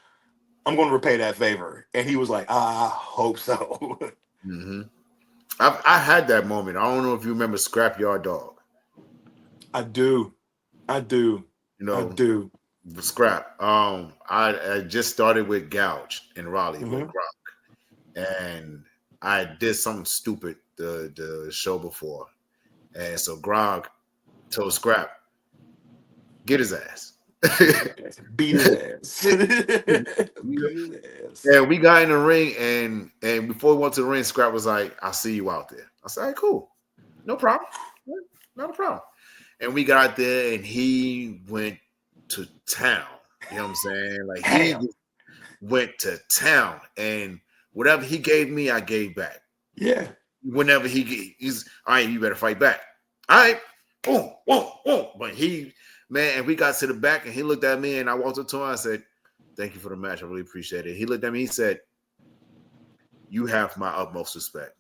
I'm going to repay that favor. And he was like, I hope so. Mhm. I had that moment. I don't know if you remember Scrapyard Dog. I do. I do. You I know, do. Scrap. I just started with Gouge in Raleigh with Hmm. Gronk, and I did something stupid the show before, and so Gronk told Scrap, get his ass. Beat his ass. Beat his ass. And we got in the ring, and before we went to the ring, Scrap was like, "I'll see you out there." I said, "All right, cool, no problem, not a problem." And we got there, and he went to town. You know what I'm saying? Like he Damn. just went to town, and whatever he gave me, I gave back. Yeah. Whenever he's all right, you better fight back. All right, boom, boom, boom. But man, and we got to the back, and he looked at me, and I walked up to him. I said, "Thank you for the match. I really appreciate it." He looked at me. He said, "You have my utmost respect."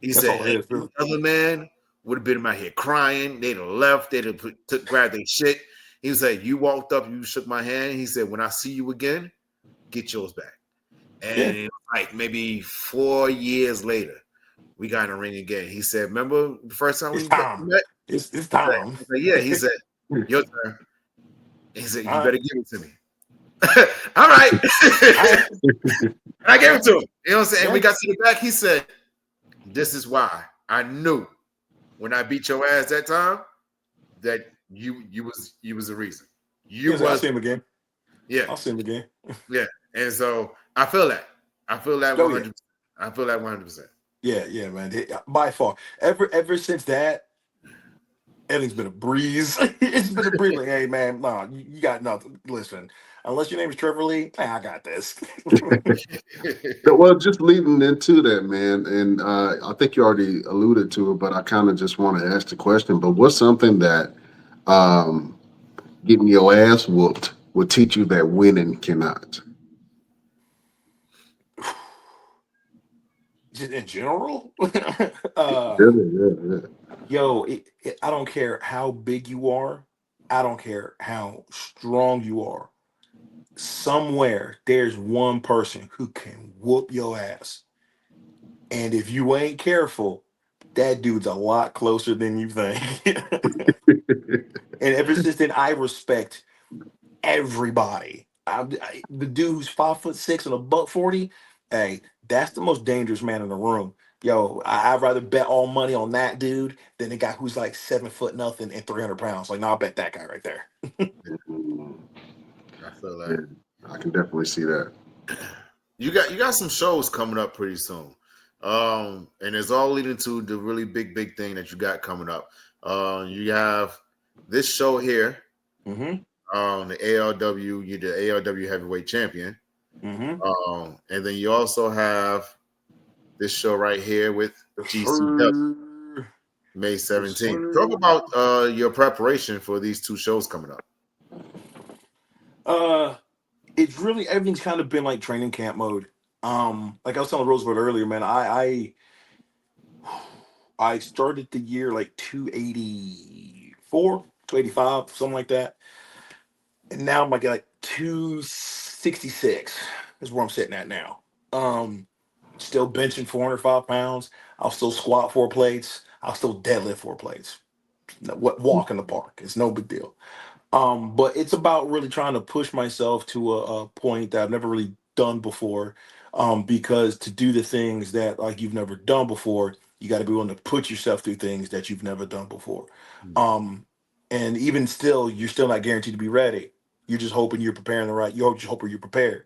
He That's said, all it is, "Any really. other man would have been in my head crying. They'd have left. They'd have grabbed their shit." He said, "You walked up, you shook my hand." He said, "When I see you again, get yours back." Yeah. And like maybe 4 years later, we got in the ring again. He said, "Remember the first time It's we time. met?" It's I said, time. "Yeah." He said, "Your turn." He said, "You All right. better give it to me." All right. All right. And I gave it to him. You know what I'm saying? And we Yeah. got to the back. He said, "This is why I knew when I beat your ass that time that you was the reason. You Yes, I'll was see him again. yeah, I'll see him again. yeah." And so I feel that. I feel that Oh yeah. 100%. I feel that 100%. Yeah, yeah, man. By far. Ever since that, Everything's been a breeze. It's been a breeze. Like, hey man, nah, you got nothing. Listen, unless your name is Trevor Lee, hey, I got this. Well, just leading into that, man, and I think you already alluded to it, but I kind of just want to ask the question. But what's something that um, getting your ass whooped will teach you that winning cannot? Just in general, Yeah, yeah, yeah. yo, I don't care how big you are. I don't care how strong you are. Somewhere there's one person who can whoop your ass. And if you ain't careful, that dude's a lot closer than you think. And ever since then, I respect everybody. The dude who's 5'6" and a buck 40, hey, that's the most dangerous man in the room. Yo, I'd rather bet all money on that dude than the guy who's like 7 foot nothing and 300 pounds. Like, no, I'll bet that guy right there. Mm, I feel yeah, that. I can definitely see that. You got some shows coming up pretty soon. And it's all leading to the really big thing that you got coming up. You have this show here, Mm-hmm. the ALW, you're the ALW heavyweight champion. Mm-hmm. And then you also have this show right here with Yes, GCW, sir. May Yes, 17th. Talk sir. about your preparation for these two shows coming up. Uh, it's really everything's kind of been like training camp mode. Like I was telling Roosevelt earlier, man, I started the year like 284, 285, something like that. And now I'm like 266 is where I'm sitting at now. Um, Still benching 405 pounds. I'll still squat 4 plates. I'll still deadlift 4 plates. What walk in the park? It's no big deal. But it's about really trying to push myself to a point that I've never really done before. Because to do the things that like you've never done before, you got to be willing to put yourself through things that you've never done before. Um, and even still, you're still not guaranteed to be ready. You're just hoping you're preparing the right. You're just hoping you're prepared.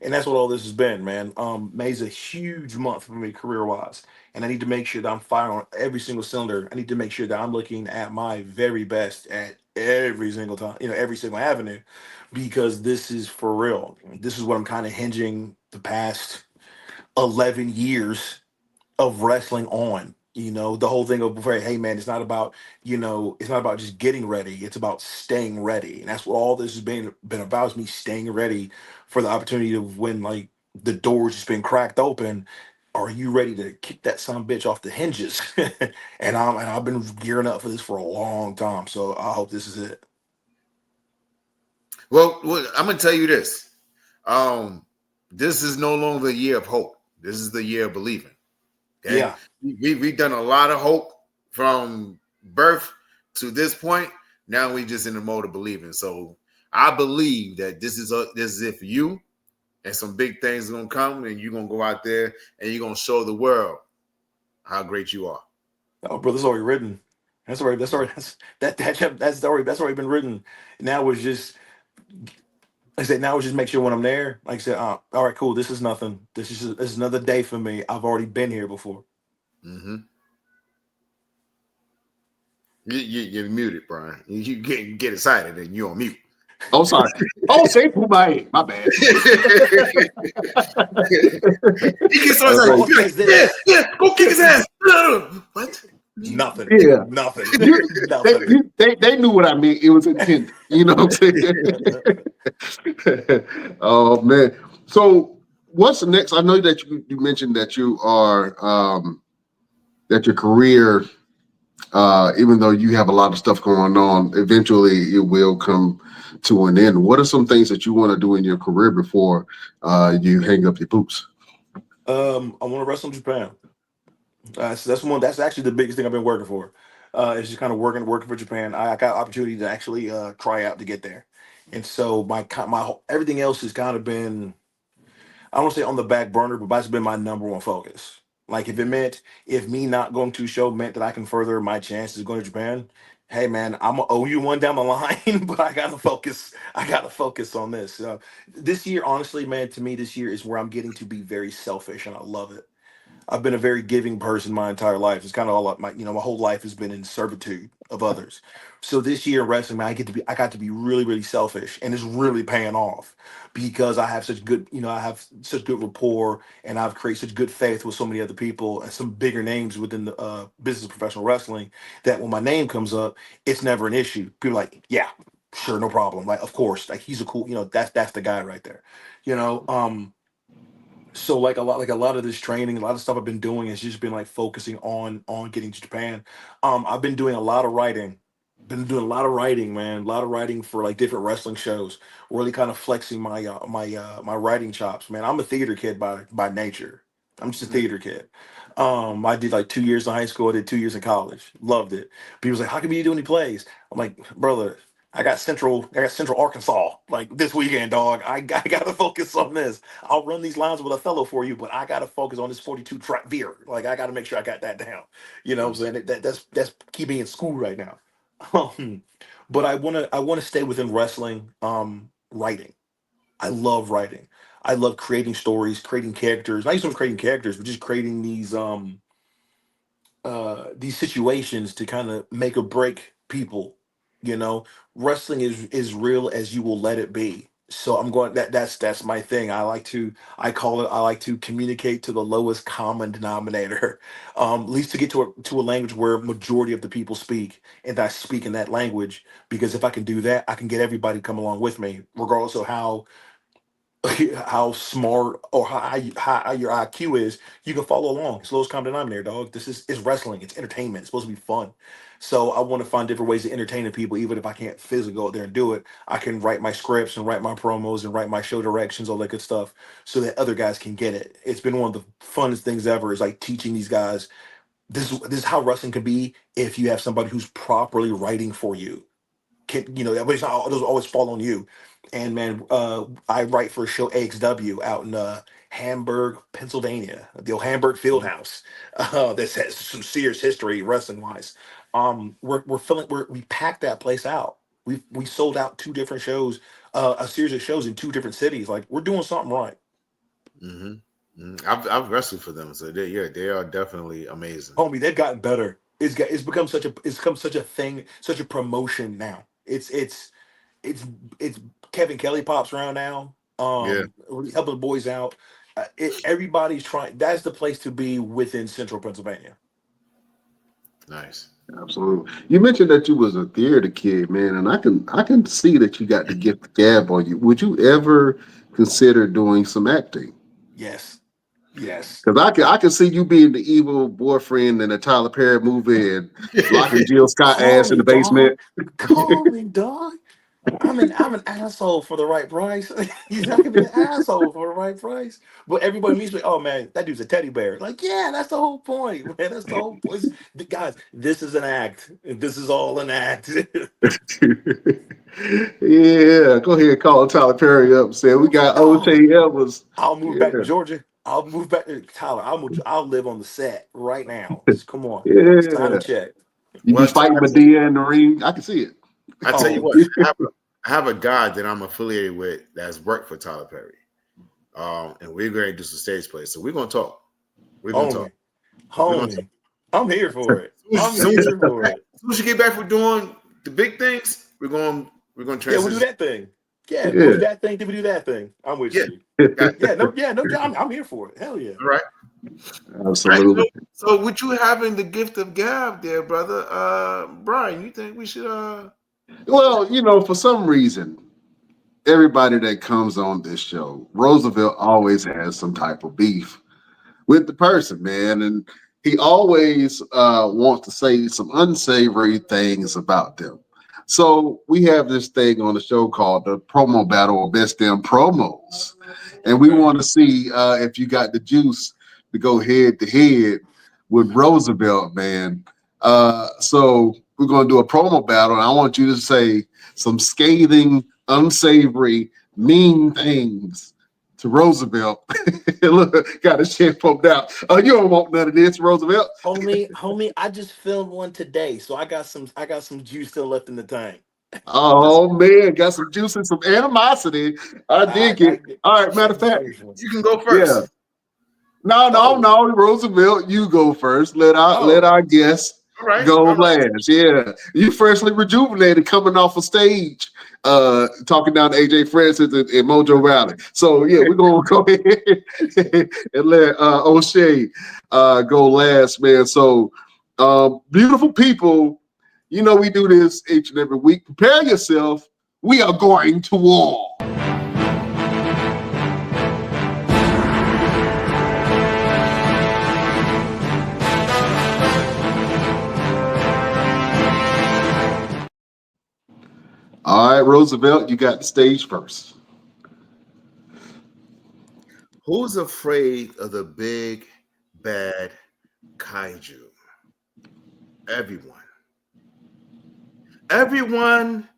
And that's what all this has been, man. May's a huge month for me career wise, and I need to make sure that I'm firing on every single cylinder. I need to make sure that I'm looking at my very best at every single time, every single avenue, because this is for real. This is what I'm kind of hinging the past 11 years of wrestling on. The whole thing of hey man, it's not about just getting ready. It's about staying ready, and that's what all this has been about. Is me staying ready for the opportunity of when like the doors just been cracked open. Are you ready to kick that son of a bitch off the hinges? And I've been gearing up for this for a long time. So I hope this is it. Well, I'm gonna tell you this. Um, this is no longer the year of hope. This is the year of believing. Okay, Yeah. we've done a lot of hope from birth to this point. Now we just in the mode of believing. So I believe that this is it for you, and some big things are gonna come, and you're gonna go out there and you're gonna show the world how great you are. Oh, bro, that's already written. That's already been written. Now it's just like I said, now it's just make sure when I'm there, like I said, all right, cool. This is nothing. This is another day for me. I've already been here before. Mm-hmm. You're muted, Brian. You get excited and you're on mute. Oh, sorry. Oh, say Puma. My bad. He gets so All excited. I'll say is Yeah, this: yeah, go kick his ass. What? nothing, Yeah. nothing, You, they, nothing. they knew what I meant. It was intended. You know what I'm saying? Oh man. So what's the next? I know that you mentioned that you are that your career, even though you have a lot of stuff going on, eventually it will come to an end. What are some things that you want to do in your career before you hang up your boots? I want to wrestle in Japan. That's one. That's actually the biggest thing I've been working for. It's just kind of working for Japan. I got opportunity to actually try out to get there, and so everything else has kind of been, I don't want to say on the back burner, but that's been my number one focus. Like if me not going to a show meant that I can further my chances of going to Japan, hey man, I'm gonna owe you one down the line, but I gotta focus. I gotta focus on this. This year, honestly, man, to me, this year is where I'm getting to be very selfish, and I love it. I've been a very giving person my entire life. It's kind of all like my whole life has been in servitude of others. So this year in wrestling, man, I got to be really, really selfish, and it's really paying off because I have such good, I have such good rapport, and I've created such good faith with so many other people and some bigger names within the business of professional wrestling that when my name comes up, it's never an issue. People are like, yeah, sure, no problem. Like, of course, like he's a cool, that's the guy right there, you know. So like a lot of this training, a lot of stuff I've been doing has just been like focusing on getting to Japan. I've been doing a lot of writing. Been doing a lot of writing, man. A lot of writing for like different wrestling shows. Really kind of flexing my writing chops, man. I'm a theater kid by nature. I'm just a theater kid. I did like 2 years in high school. I did 2 years in college. Loved it. People's like, "How come you do any plays?" I'm like, "Brother, I got Central Arkansas like this weekend, dog. I gotta focus on this. I'll run these lines with a fellow for you, but I gotta focus on this 42 track veer. Like I gotta make sure I got that down. You know what I'm saying? That's keeping me in school right now. Um, but I wanna stay within wrestling. Writing. I love writing. I love creating stories, creating characters. Not even creating characters, but just creating these situations to kind of make or break people. You know, wrestling is real as you will let it be. So I'm going that's my thing. I like to communicate to the lowest common denominator, at least to get to a language where majority of the people speak, and I speak in that language because if I can do that, I can get everybody to come along with me, regardless of how how smart or how your IQ is, you can follow along. It's lowest common denominator, dog. This is it's wrestling. It's entertainment. It's supposed to be fun. So I want to find different ways to entertain the people, even if I can't physically go out there and do it. I can write my scripts and write my promos and write my show directions, all that good stuff, so that other guys can get it. It's been one of the funnest things ever. Is like teaching these guys this is how wrestling can be if you have somebody who's properly writing for you that but it's not it doesn't always fall on you. And man, I write for a show AXW out in Hamburg, Pennsylvania, the old Hamburg Fieldhouse. That has some serious history wrestling wise. We packed that place out. We sold out two different shows, a series of shows in two different cities. Like we're doing something right. Hmm. I've wrestled for them, so they are definitely amazing. Homie, they've gotten better. It's become such a thing, such a promotion now. It's Kevin Kelly pops around now. Yeah, Really helping the boys out. Everybody's trying. That's the place to be within Central Pennsylvania. nice. Absolutely. You mentioned that you was a theater kid, man, and I can see that you got the gift of gab on you. Would you ever consider doing some acting? Yes, yes. Because I can see you being the evil boyfriend in a Tyler Perry movie and locking Jill Scott Call ass in me, the dog. basement. Call me, dog. I'm an asshole for the right price. I can be an asshole for the right price. But everybody meets me. Oh man, that dude's a teddy bear. Like, yeah, that's the whole point, man. That's the whole point. Guys, this is an act. This is all an act. Yeah, go ahead and call Tyler Perry up and say we got Dog. O.J. Evans. I'll move Yeah, back to Georgia. I'll move back to Tyler. I'll live on the set right now. Just come on, sign the yeah. check. You be Well, fighting Medea in the ring. I can see it. I tell you Oh, what, I have a guy that I'm affiliated with that's worked for Tyler Perry. And we're going to do some stage plays. So we're going to talk. We're going to talk. homie, We're going to talk. homie, I'm here for it. I'm Soon as, here for it. soon as you get back from doing the big things, we're going to Yeah, we'll do transition. that thing. Yeah, we'll do Yeah. that thing. Then we do that thing. I'm with Yeah. you. Yeah, no, I'm here for it. Hell yeah. All right. All right. Absolutely. So with you having the gift of gab there, brother, Brian, you think we should Well, for some reason, everybody that comes on this show, Roosevelt always has some type of beef with the person, man. And he always wants to say some unsavory things about them. So we have this thing on the show called the promo battle or best damn promos. And we Okay. want to see if you got the juice to go head to head with Roosevelt, man. So we're going to do a promo battle. And I want you to say some scathing, unsavory, mean things to Roosevelt. Look, got his chest poked out. Oh, you don't want none of this, Roosevelt. Homie, I just filmed one today, so I got some juice still left in the tank. Oh man, got some juice and some animosity. I I, dig I, it. All right, I matter of just fact, finished one. you can go yeah. first. No, Roosevelt, you go first. Let Oh, our guest all right, go all right. last. Yeah. You freshly rejuvenated coming off a stage, talking down to AJ Francis in Mojo Valley. So yeah, we're gonna go ahead and let O'Shea go last, man. So beautiful people, you know we do this each and every week. Prepare yourself. We are going to war. All right, Roosevelt, you got the stage first. Who's afraid of the big bad kaiju? Everyone. Everyone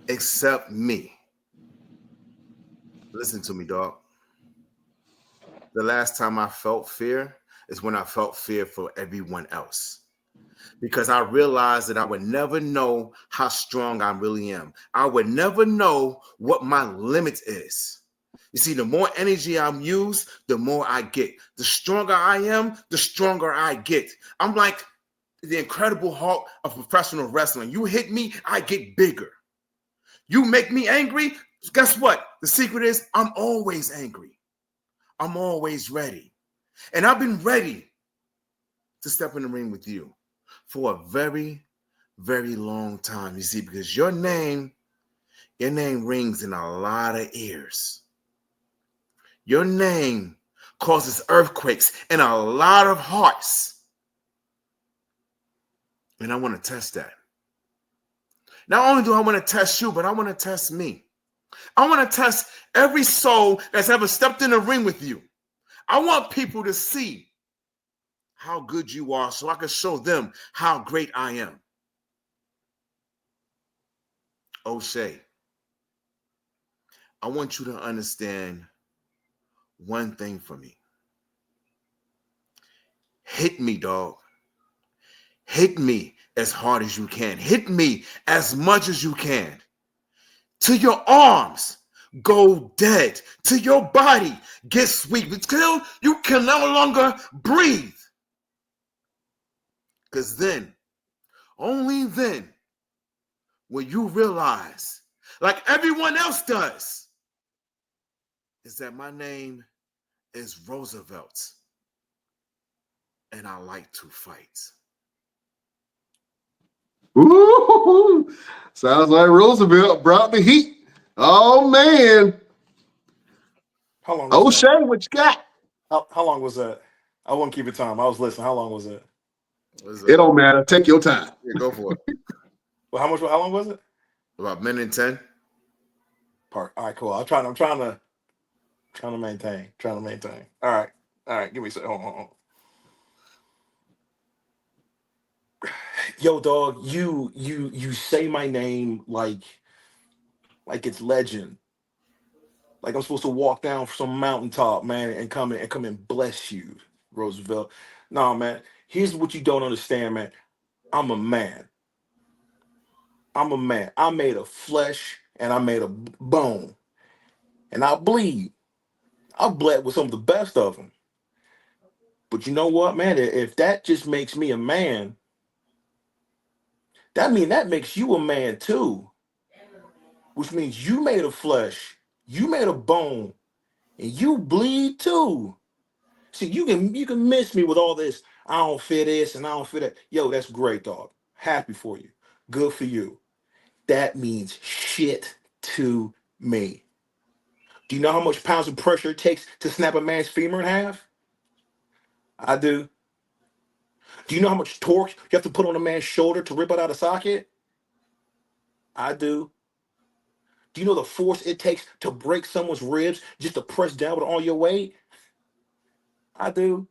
except me. Listen to me, dog. The last time I felt fear is when I felt fear for everyone else. Because I realized that I would never know how strong I really am. I would never know what my limit is. You see, the more energy I'm used, the more I get. The stronger I am, the stronger I get. I'm like the Incredible Hulk of professional wrestling. You hit me, I get bigger. You make me angry, guess what? The secret is I'm always angry. I'm always ready. And I've been ready to step in the ring with you for a very, very long time. You see, because your name rings in a lot of ears. Your name causes earthquakes in a lot of hearts. And I want to test that. Not only do I want to test you, but I want to test me. I want to test every soul that's ever stepped in the ring with you. I want people to see how good you are so I can show them how great I am. O'Shea, I want you to understand one thing for me. Hit me, dog. Hit me as hard as you can. Hit me as much as you can. Till your arms go dead. Till your body gets weak. Until you can no longer breathe. Because then, only then, will you realize, like everyone else does, is that my name is Roosevelt. And I like to fight. Ooh, sounds like Roosevelt brought the heat. Oh man. How long was that? O'Shea, what you got? How long was that? I won't keep it time. I was listening. How long was it? It don't matter. Take your time. Yeah, go for it. Well, how long was it? About a minute and 10. Part. All right, cool. I'm trying to maintain. Trying to maintain. All right. All right. Give me a second. Hold on. Yo, dog, you say my name like it's legend. Like I'm supposed to walk down from some mountaintop, man, and come and bless you, Roosevelt. Nah, man. Here's what you don't understand, man. I'm a man. I'm a man. I'm made of flesh and I'm made of bone. And I bleed. I've bled with some of the best of them. But you know what, man? If that just makes me a man, that makes you a man too. Which means you made of flesh, you made of bone, and you bleed too. See, you can miss me with all this. I don't fit this and I don't fit that. Yo, that's great, dog. Happy for you. Good for you. That means shit to me. Do you know how much pounds of pressure it takes to snap a man's femur in half? I do. Do you know how much torque you have to put on a man's shoulder to rip it out of socket? I do. Do you know the force it takes to break someone's ribs just to press down with all your weight? I do.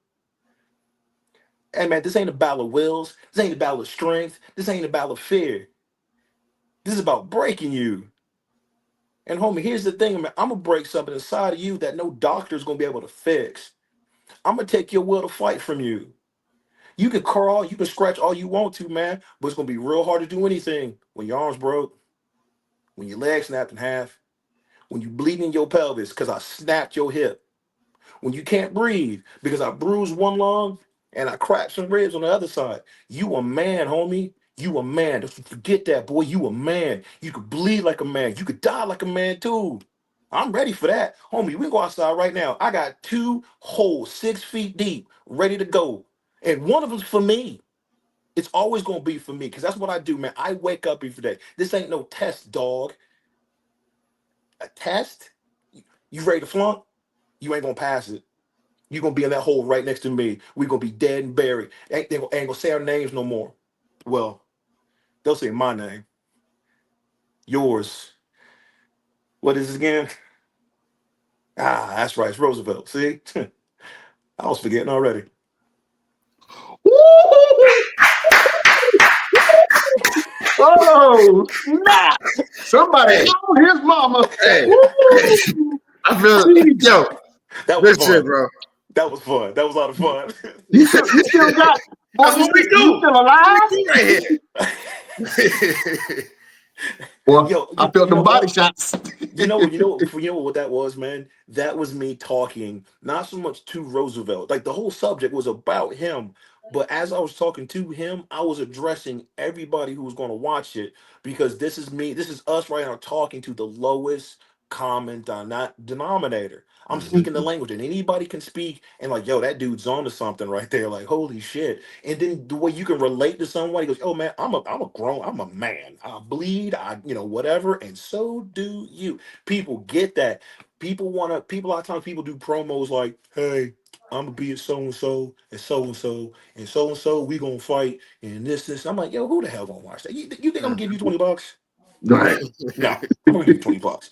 Hey man, this ain't a battle of wills. This ain't a battle of strength. This ain't a battle of fear. This is about breaking you. And homie, here's the thing, man. I'm gonna break something inside of you that no doctor's gonna be able to fix. I'm gonna take your will to fight from you. You can crawl, you can scratch all you want to, man, but it's gonna be real hard to do anything when your arms broke, when your legs snapped in half, when you bleeding in your pelvis because I snapped your hip. When you can't breathe because I bruised one lung and I cracked some ribs on the other side. You a man, homie. You a man. Don't forget that, boy. You a man. You could bleed like a man. You could die like a man too. I'm ready for that. Homie, we go outside right now. I got 2 holes 6 feet deep, ready to go. And one of them's for me. It's always gonna be for me because that's what I do, man. I wake up every day. This ain't no test, dog. A test? You ready to flunk? You ain't gonna pass it. You gonna be in that hole right next to me. We gonna be dead and buried. They ain't gonna say our names no more. Well, they'll say my name, yours. What is it again? Ah, that's right. It's Roosevelt. See, I was forgetting already. Woo! Oh, snap! Somebody Hey, call his mama. hey, hey. Woo! I feel, Jesus. yo, That was good shit, fun. bro. That was fun. That was a lot of fun. You still got, boy, That's what we you do. still That's what alive? we do right here. Boy, Yo, I you felt know them body what? shots. You know what that was, man? That was me talking not so much to Roosevelt. Like the whole subject was about him, but as I was talking to him, I was addressing everybody who was going to watch it because this is me, this is us right now talking to the lowest common denominator. I'm Mhm. speaking the language, and anybody can speak, and like, yo, that dude's onto something right there. Like, holy shit! And then the way you can relate to someone, he goes, "Oh man, I'm a man. I bleed, whatever, and so do you." People get that. People a lot of times people do promos like, "Hey, I'm gonna be at so and so and so and so and so and so. We gonna fight and this." I'm like, yo, who the hell gonna watch that? You think I'm gonna give you $20? Right. No, I'm gonna give you $20.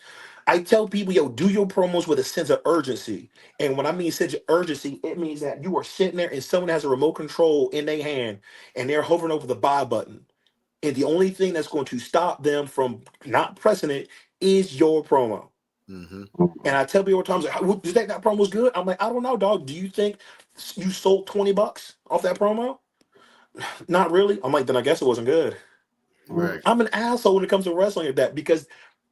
I tell people, yo, do your promos with a sense of urgency. And when I mean sense of urgency, it means that you are sitting there and someone has a remote control in their hand and they're hovering over the buy button. And the only thing that's going to stop them from not pressing it is your promo. Mhm. And I tell people all the time, like, do you think that promo was good? I'm like, I don't know, dog. Do you think you sold $20 off that promo? Not really. I'm like, then I guess it wasn't good. Right. I'm an asshole when it comes to wrestling at that because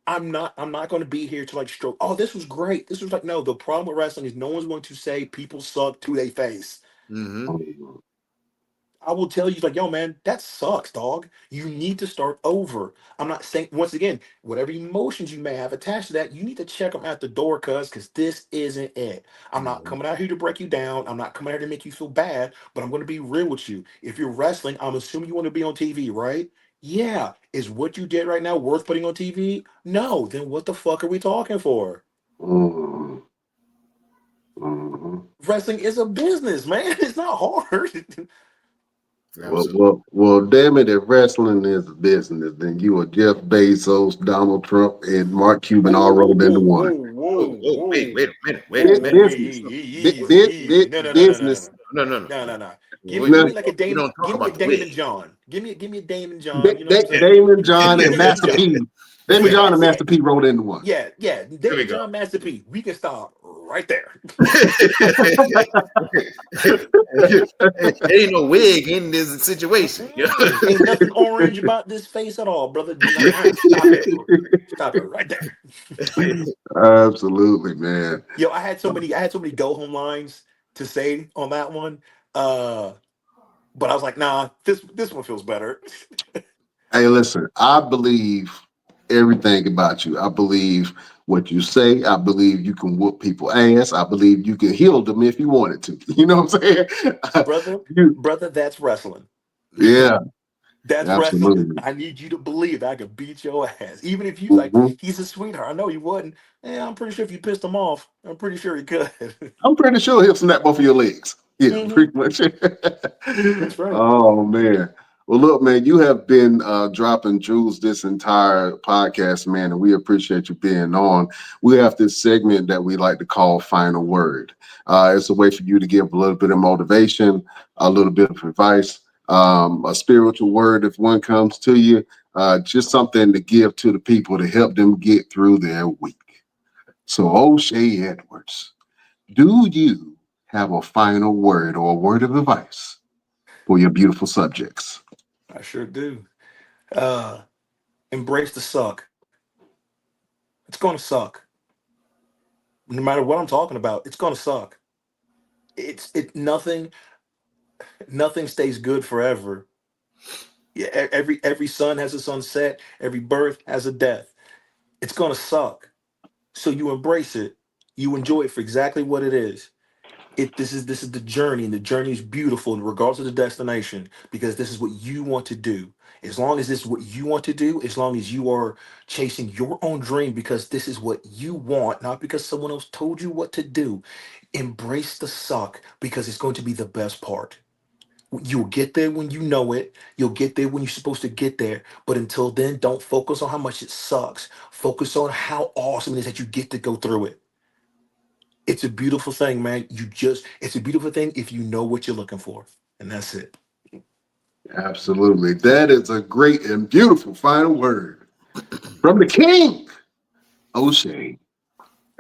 I'm not going to be here to like stroke. Oh, this was great. This was like no. The problem with wrestling is no one's going to say people suck to their face. Mhm. I will tell you, like, yo, man, that sucks, dog. You need to start over. I'm not saying, once again, whatever emotions you may have attached to that, you need to check them at the door, because this isn't it. I'm not Mhm. coming out here to break you down. I'm not coming out here to make you feel bad, but I'm going to be real with you. If you're wrestling, I'm assuming you want to be on TV, right? Yeah. Is what you did right now worth putting on TV? No. Then what the fuck are we talking for? Mhm. Mhm. Wrestling is a business, man. It's not hard. Absolutely. Damn it! If wrestling is a business, then you are Jeff Bezos, Donald Trump, and Mark Cuban Whoa, all rolled into whoa, one. whoa, Whoa, whoa. wait a minute. Business, Easy, easy. No, no, no, no, no, no, business. no, No, no, no. no, no, no. Give Now, me like a We Damon. don't talk Give me a about the Damon wig. John. Give me a Damon John. You know what I'm saying? Damon John and Damon Master John. P. Damon Yeah, John and that's Master it. P rolled into one. Yeah, yeah. There we Damon go. John, Master P. We can stop right there. Ain't no wig in this situation. Ain't nothing orange about this face at all, brother. Stop it. Stop it right there. Absolutely, man. Yo, I had so many go home lines to say on that one. But I was like, nah, this one feels better. Hey, listen, I believe everything about you. I believe what you say. I believe you can whoop people ass. I believe you can heal them if you wanted to. You know what I'm saying? brother, You- brother, that's wrestling. yeah, That's wrestling. absolutely. I need you to believe I could beat your ass. Even if you like, Mhm. he's a sweetheart. I know you wouldn't. Yeah, I'm pretty sure if you pissed him off, I'm pretty sure he could. I'm pretty sure he'll snap both of your legs. Yeah, Hmm. pretty much. That's right. Oh man. Well, look, man, you have been dropping jewels this entire podcast, man, and we appreciate you being on. We have this segment that we like to call Final Word. It's a way for you to give a little bit of motivation, a little bit of advice, a spiritual word if one comes to you, just something to give to the people to help them get through their week. So, O'Shea Edwards, do you have a final word or a word of advice for your beautiful subjects? I sure do. Uh, embrace the suck. It's gonna suck. No matter what I'm talking about, it's gonna suck. It nothing stays good forever. Yeah, every sun has a sunset. Every birth has a death. It's gonna suck. So you embrace it. You enjoy it for exactly what it is. This is the journey, and the journey is beautiful regardless of the destination, because this is what you want to do. As long as this is what you want to do, as long as you are chasing your own dream because this is what you want, not because someone else told you what to do, embrace the suck because it's going to be the best part. You'll get there when you know it. You'll get there when you're supposed to get there. But until then, don't focus on how much it sucks. Focus on how awesome it is that you get to go through it. It's a beautiful thing, man. It's a beautiful thing if you know what you're looking for. And that's it. Absolutely. That is a great and beautiful final word from the king, O'Shea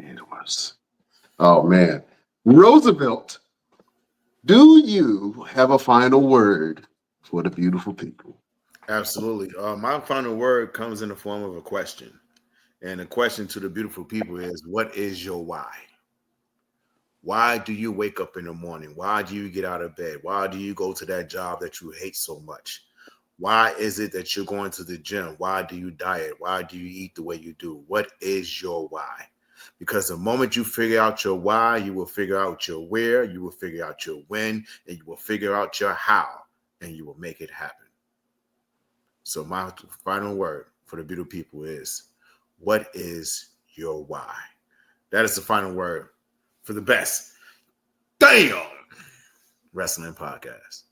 Edwards. Oh, man. Roosevelt, do you have a final word for the beautiful people? Absolutely. My final word comes in the form of a question. And the question to the beautiful people is, what is your why? Why do you wake up in the morning? Why do you get out of bed? Why do you go to that job that you hate so much? Why is it that you're going to the gym? Why do you diet? Why do you eat the way you do? What is your why? Because the moment you figure out your why, you will figure out your where, you will figure out your when, and you will figure out your how, and you will make it happen. So my final word for the beautiful people is, what is your why? That is the final word for the best damn wrestling podcast.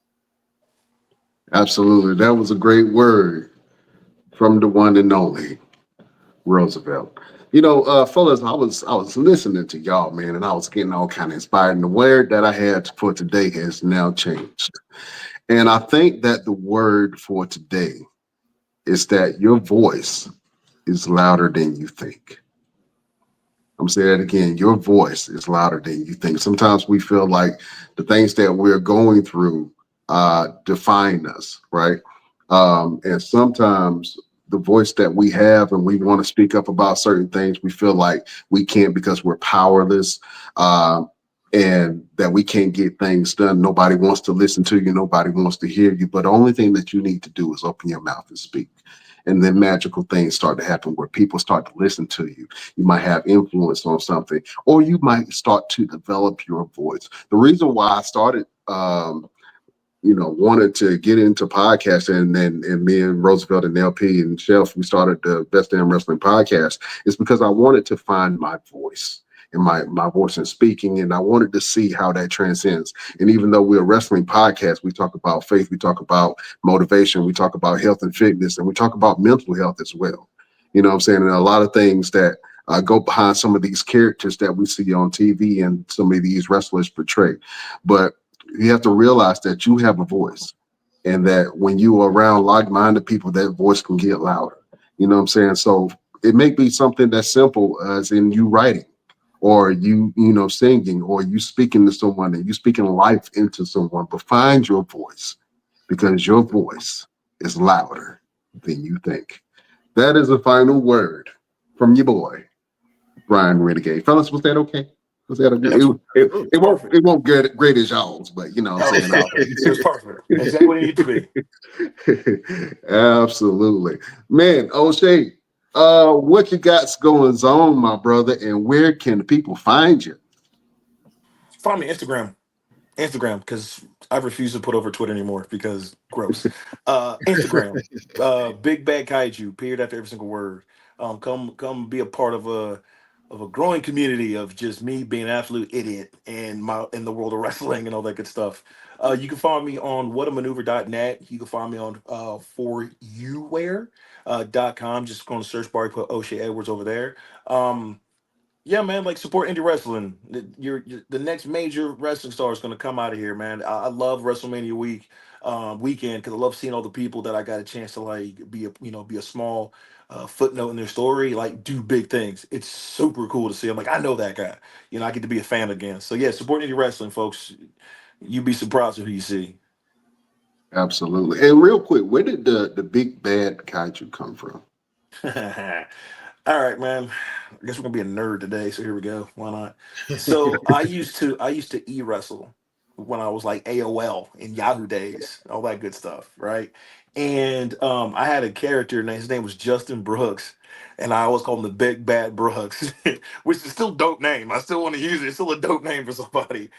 Absolutely. That was a great word from the one and only Roosevelt. Fellas, I was listening to y'all, man, and I was getting all kind of inspired. And the word that I had for today has now changed. And I think that the word for today is that your voice is louder than you think. I'm saying that again. Your voice is louder than you think. Sometimes we feel like the things that we're going through define us, right? And sometimes the voice that we have and we want to speak up about certain things, we feel like we can't because we're powerless. And that we can't get things done. Nobody wants to listen to you. Nobody wants to hear you. But the only thing that you need to do is open your mouth and speak. And then magical things start to happen where people start to listen to you. You might have influence on something, or you might start to develop your voice. The reason why I started, wanted to get into podcasting, and me and Roosevelt and LP and Chef, we started the Best Damn Wrestling podcast, is because I wanted to find my voice and my voice in speaking, and I wanted to see how that transcends. And even though we're a wrestling podcast, we talk about faith, we talk about motivation, we talk about health and fitness, and we talk about mental health as well. You know what I'm saying? And a lot of things that go behind some of these characters that we see on TV and some of these wrestlers portray. But you have to realize that you have a voice, and that when you are around like-minded people, that voice can get louder. You know what I'm saying? So it may be something that's simple as in you writing, or you singing, or you speaking to someone and you speaking life into someone, but find your voice, because your voice is louder than you think. That is the final word from your boy, Brian Renegade. Fellas, was that okay? Was that a good? That's It won't perfect. it won't get great as y'all's, but you know what Oh, I'm saying. it's perfect. Exactly what it needs to be. Absolutely, man. O'Shea, what you got going on, my brother, and where can the people find you? Find me Instagram, because I refuse to put over Twitter anymore because gross. Instagram, Big Bad Kaiju, period after every single word. Come be a part of a growing community of just me being an absolute idiot and my in the world of wrestling and all that good stuff. You can find me on whatamaneuver.net. You can find me on for you where .com. Just go on the search bar, put O'Shea Edwards over there. Yeah, man, like support indie wrestling. The next major wrestling star is going to come out of here, man. I love WrestleMania weekend, because I love seeing all the people that I got a chance to like be a small footnote in their story, like do big things. It's super cool to see. I'm like, I know that guy. I get to be a fan again. So yeah, support indie wrestling, folks. You'd be surprised at who you see. Absolutely. And real quick, where did the big bad kaiju come from? All right, man. I guess we're gonna be a nerd today, so here we go. Why not? So I used to e-wrestle when I was like AOL in Yahoo days, all that good stuff, right? And I had a character, and his name was Justin Brooks, and I always called him the Big Bad Brooks, which is still a dope name. I still want to use it. It's still a dope name for somebody.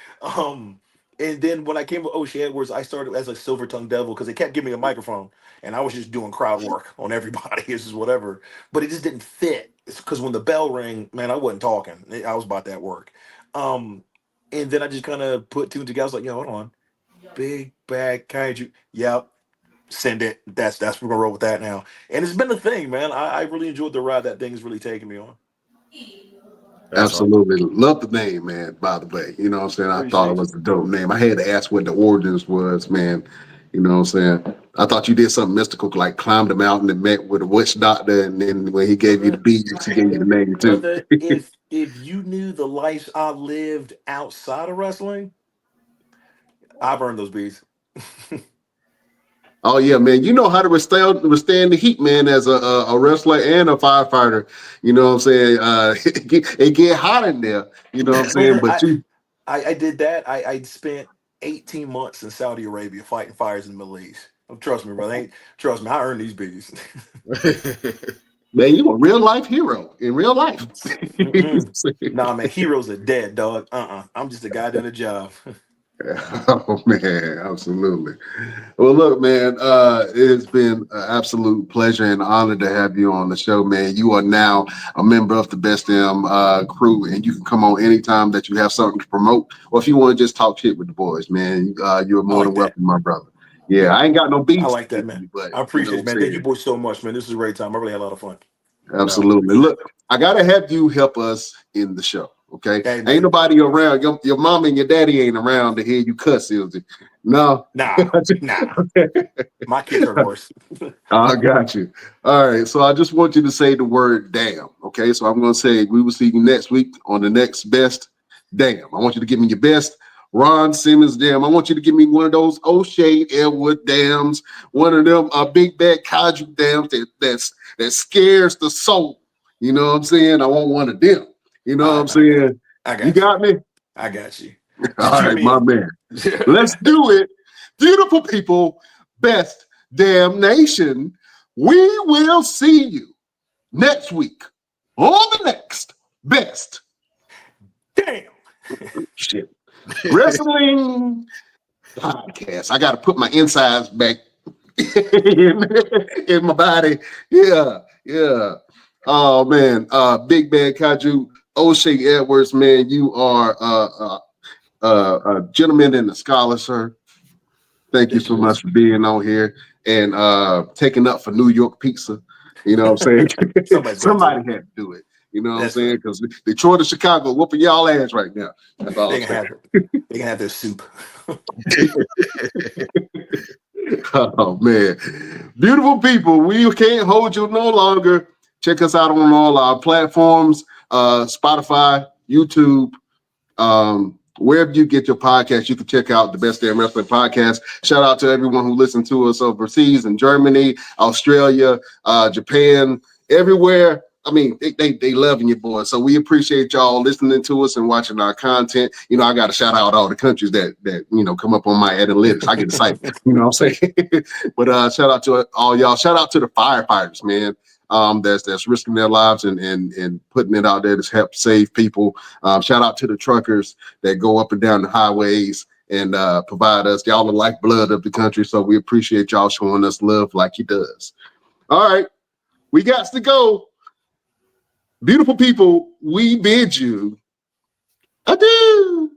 And then when I came with O'Shea Edwards, I started as a Silver Tongue Devil because they kept giving me a microphone, and I was just doing crowd work on everybody. It's just whatever, but it just didn't fit. It's because when the bell rang, man, I wasn't talking. I was about that work. Um, and then I just kind of put two and together. I was like, yo, hold on, big bad kaiju. Yep, send it. That's we're gonna roll with that now. And it's been a thing, man. I really enjoyed the ride that thing has really taken me on. That's all. Absolutely. Love the name, man, by the way. You know what I'm saying? I thought it Appreciate you. was a dope name. I had to ask what the origins was, man. You know what I'm saying? I thought you did something mystical, like climbed a mountain and met with a witch doctor, and then when he gave you the beads, he gave you the name too. Brother, if you knew the life I lived outside of wrestling, I've earned those beats. Oh yeah, man. You know how to withstand the heat, man, as a wrestler and a firefighter. You know what I'm saying? It get hot in there, you know what I'm saying? Man, But you I did that. I spent 18 months in Saudi Arabia fighting fires in the Middle East. Trust me, brother. Trust me, I earned these beats. man, you a real life hero in real life. Mm-mm. Nah, man, heroes are dead, dog. I'm just a guy doing a job. Oh man, absolutely. Well, look, man, it's been an absolute pleasure and honor to have you on the show, man. You are now a member of the Best Damn crew, and you can come on anytime that you have something to promote, or if you want to just talk shit with the boys, man. You're I more than like that. welcome, my brother. Yeah, I ain't got no I beef like that, with man. you, but I you know appreciate what it, I'm man. Thank you saying. boys so much, man. This is a great time. I really had a lot of fun. No. Absolutely. Look, I gotta have you help us in the show. Okay. Hey, Ain't man. nobody around. Your mom and your daddy ain't around to hear you cuss, is it? No. Nah. My kids heard worse. I got you. All right. So I just want you to say the word damn. Okay. So I'm going to say we will see you next week on the next best damn. I want you to give me your best Ron Simmons damn. I want you to give me one of those O'Shea Elwood dams, one of them big bad kaiju dams that scares the soul. You know what I'm saying? I want one of them. You know what I'm saying? I You got you. got me? I got you. All Just cue right, me my up. man. Let's do it. Beautiful people, best damn nation. We will see you next week on the next best Damn. shit wrestling podcast. I got to put my insides back in my body. Yeah, yeah. Oh man, Big Bad Kaiju, O'Shea Edwards, man, you are a gentleman and a scholar, sir. Thank you Thank you, so brother. much for being on here and taking up for New York pizza. You know what I'm saying? Somebody's got to. Somebody had to do it. You know what I'm That's saying? right. Because Detroit and Chicago whooping y'all ass right now. That's all They I'm can saying. have it. They can have their soup. Oh man. Beautiful people. We can't hold you no longer. Check us out on all our platforms, Spotify, YouTube, wherever you get your podcast, you can check out the Best Damn Wrestling Podcast. Shout out to everyone who listened to us overseas in Germany, Australia, Japan, everywhere. I mean, they loving you, boys. So we appreciate y'all listening to us and watching our content. You know, I got to shout out all the countries that come up on my analytics. I get excited. You know what I'm saying? But shout out to all y'all. Shout out to the firefighters, man. That's risking their lives and putting it out there to help save people. Shout out to the truckers that go up and down the highways and provide us. Y'all the lifeblood of the country, so we appreciate y'all showing us love like he does. All right, we got to go. Beautiful people, we bid you adieu.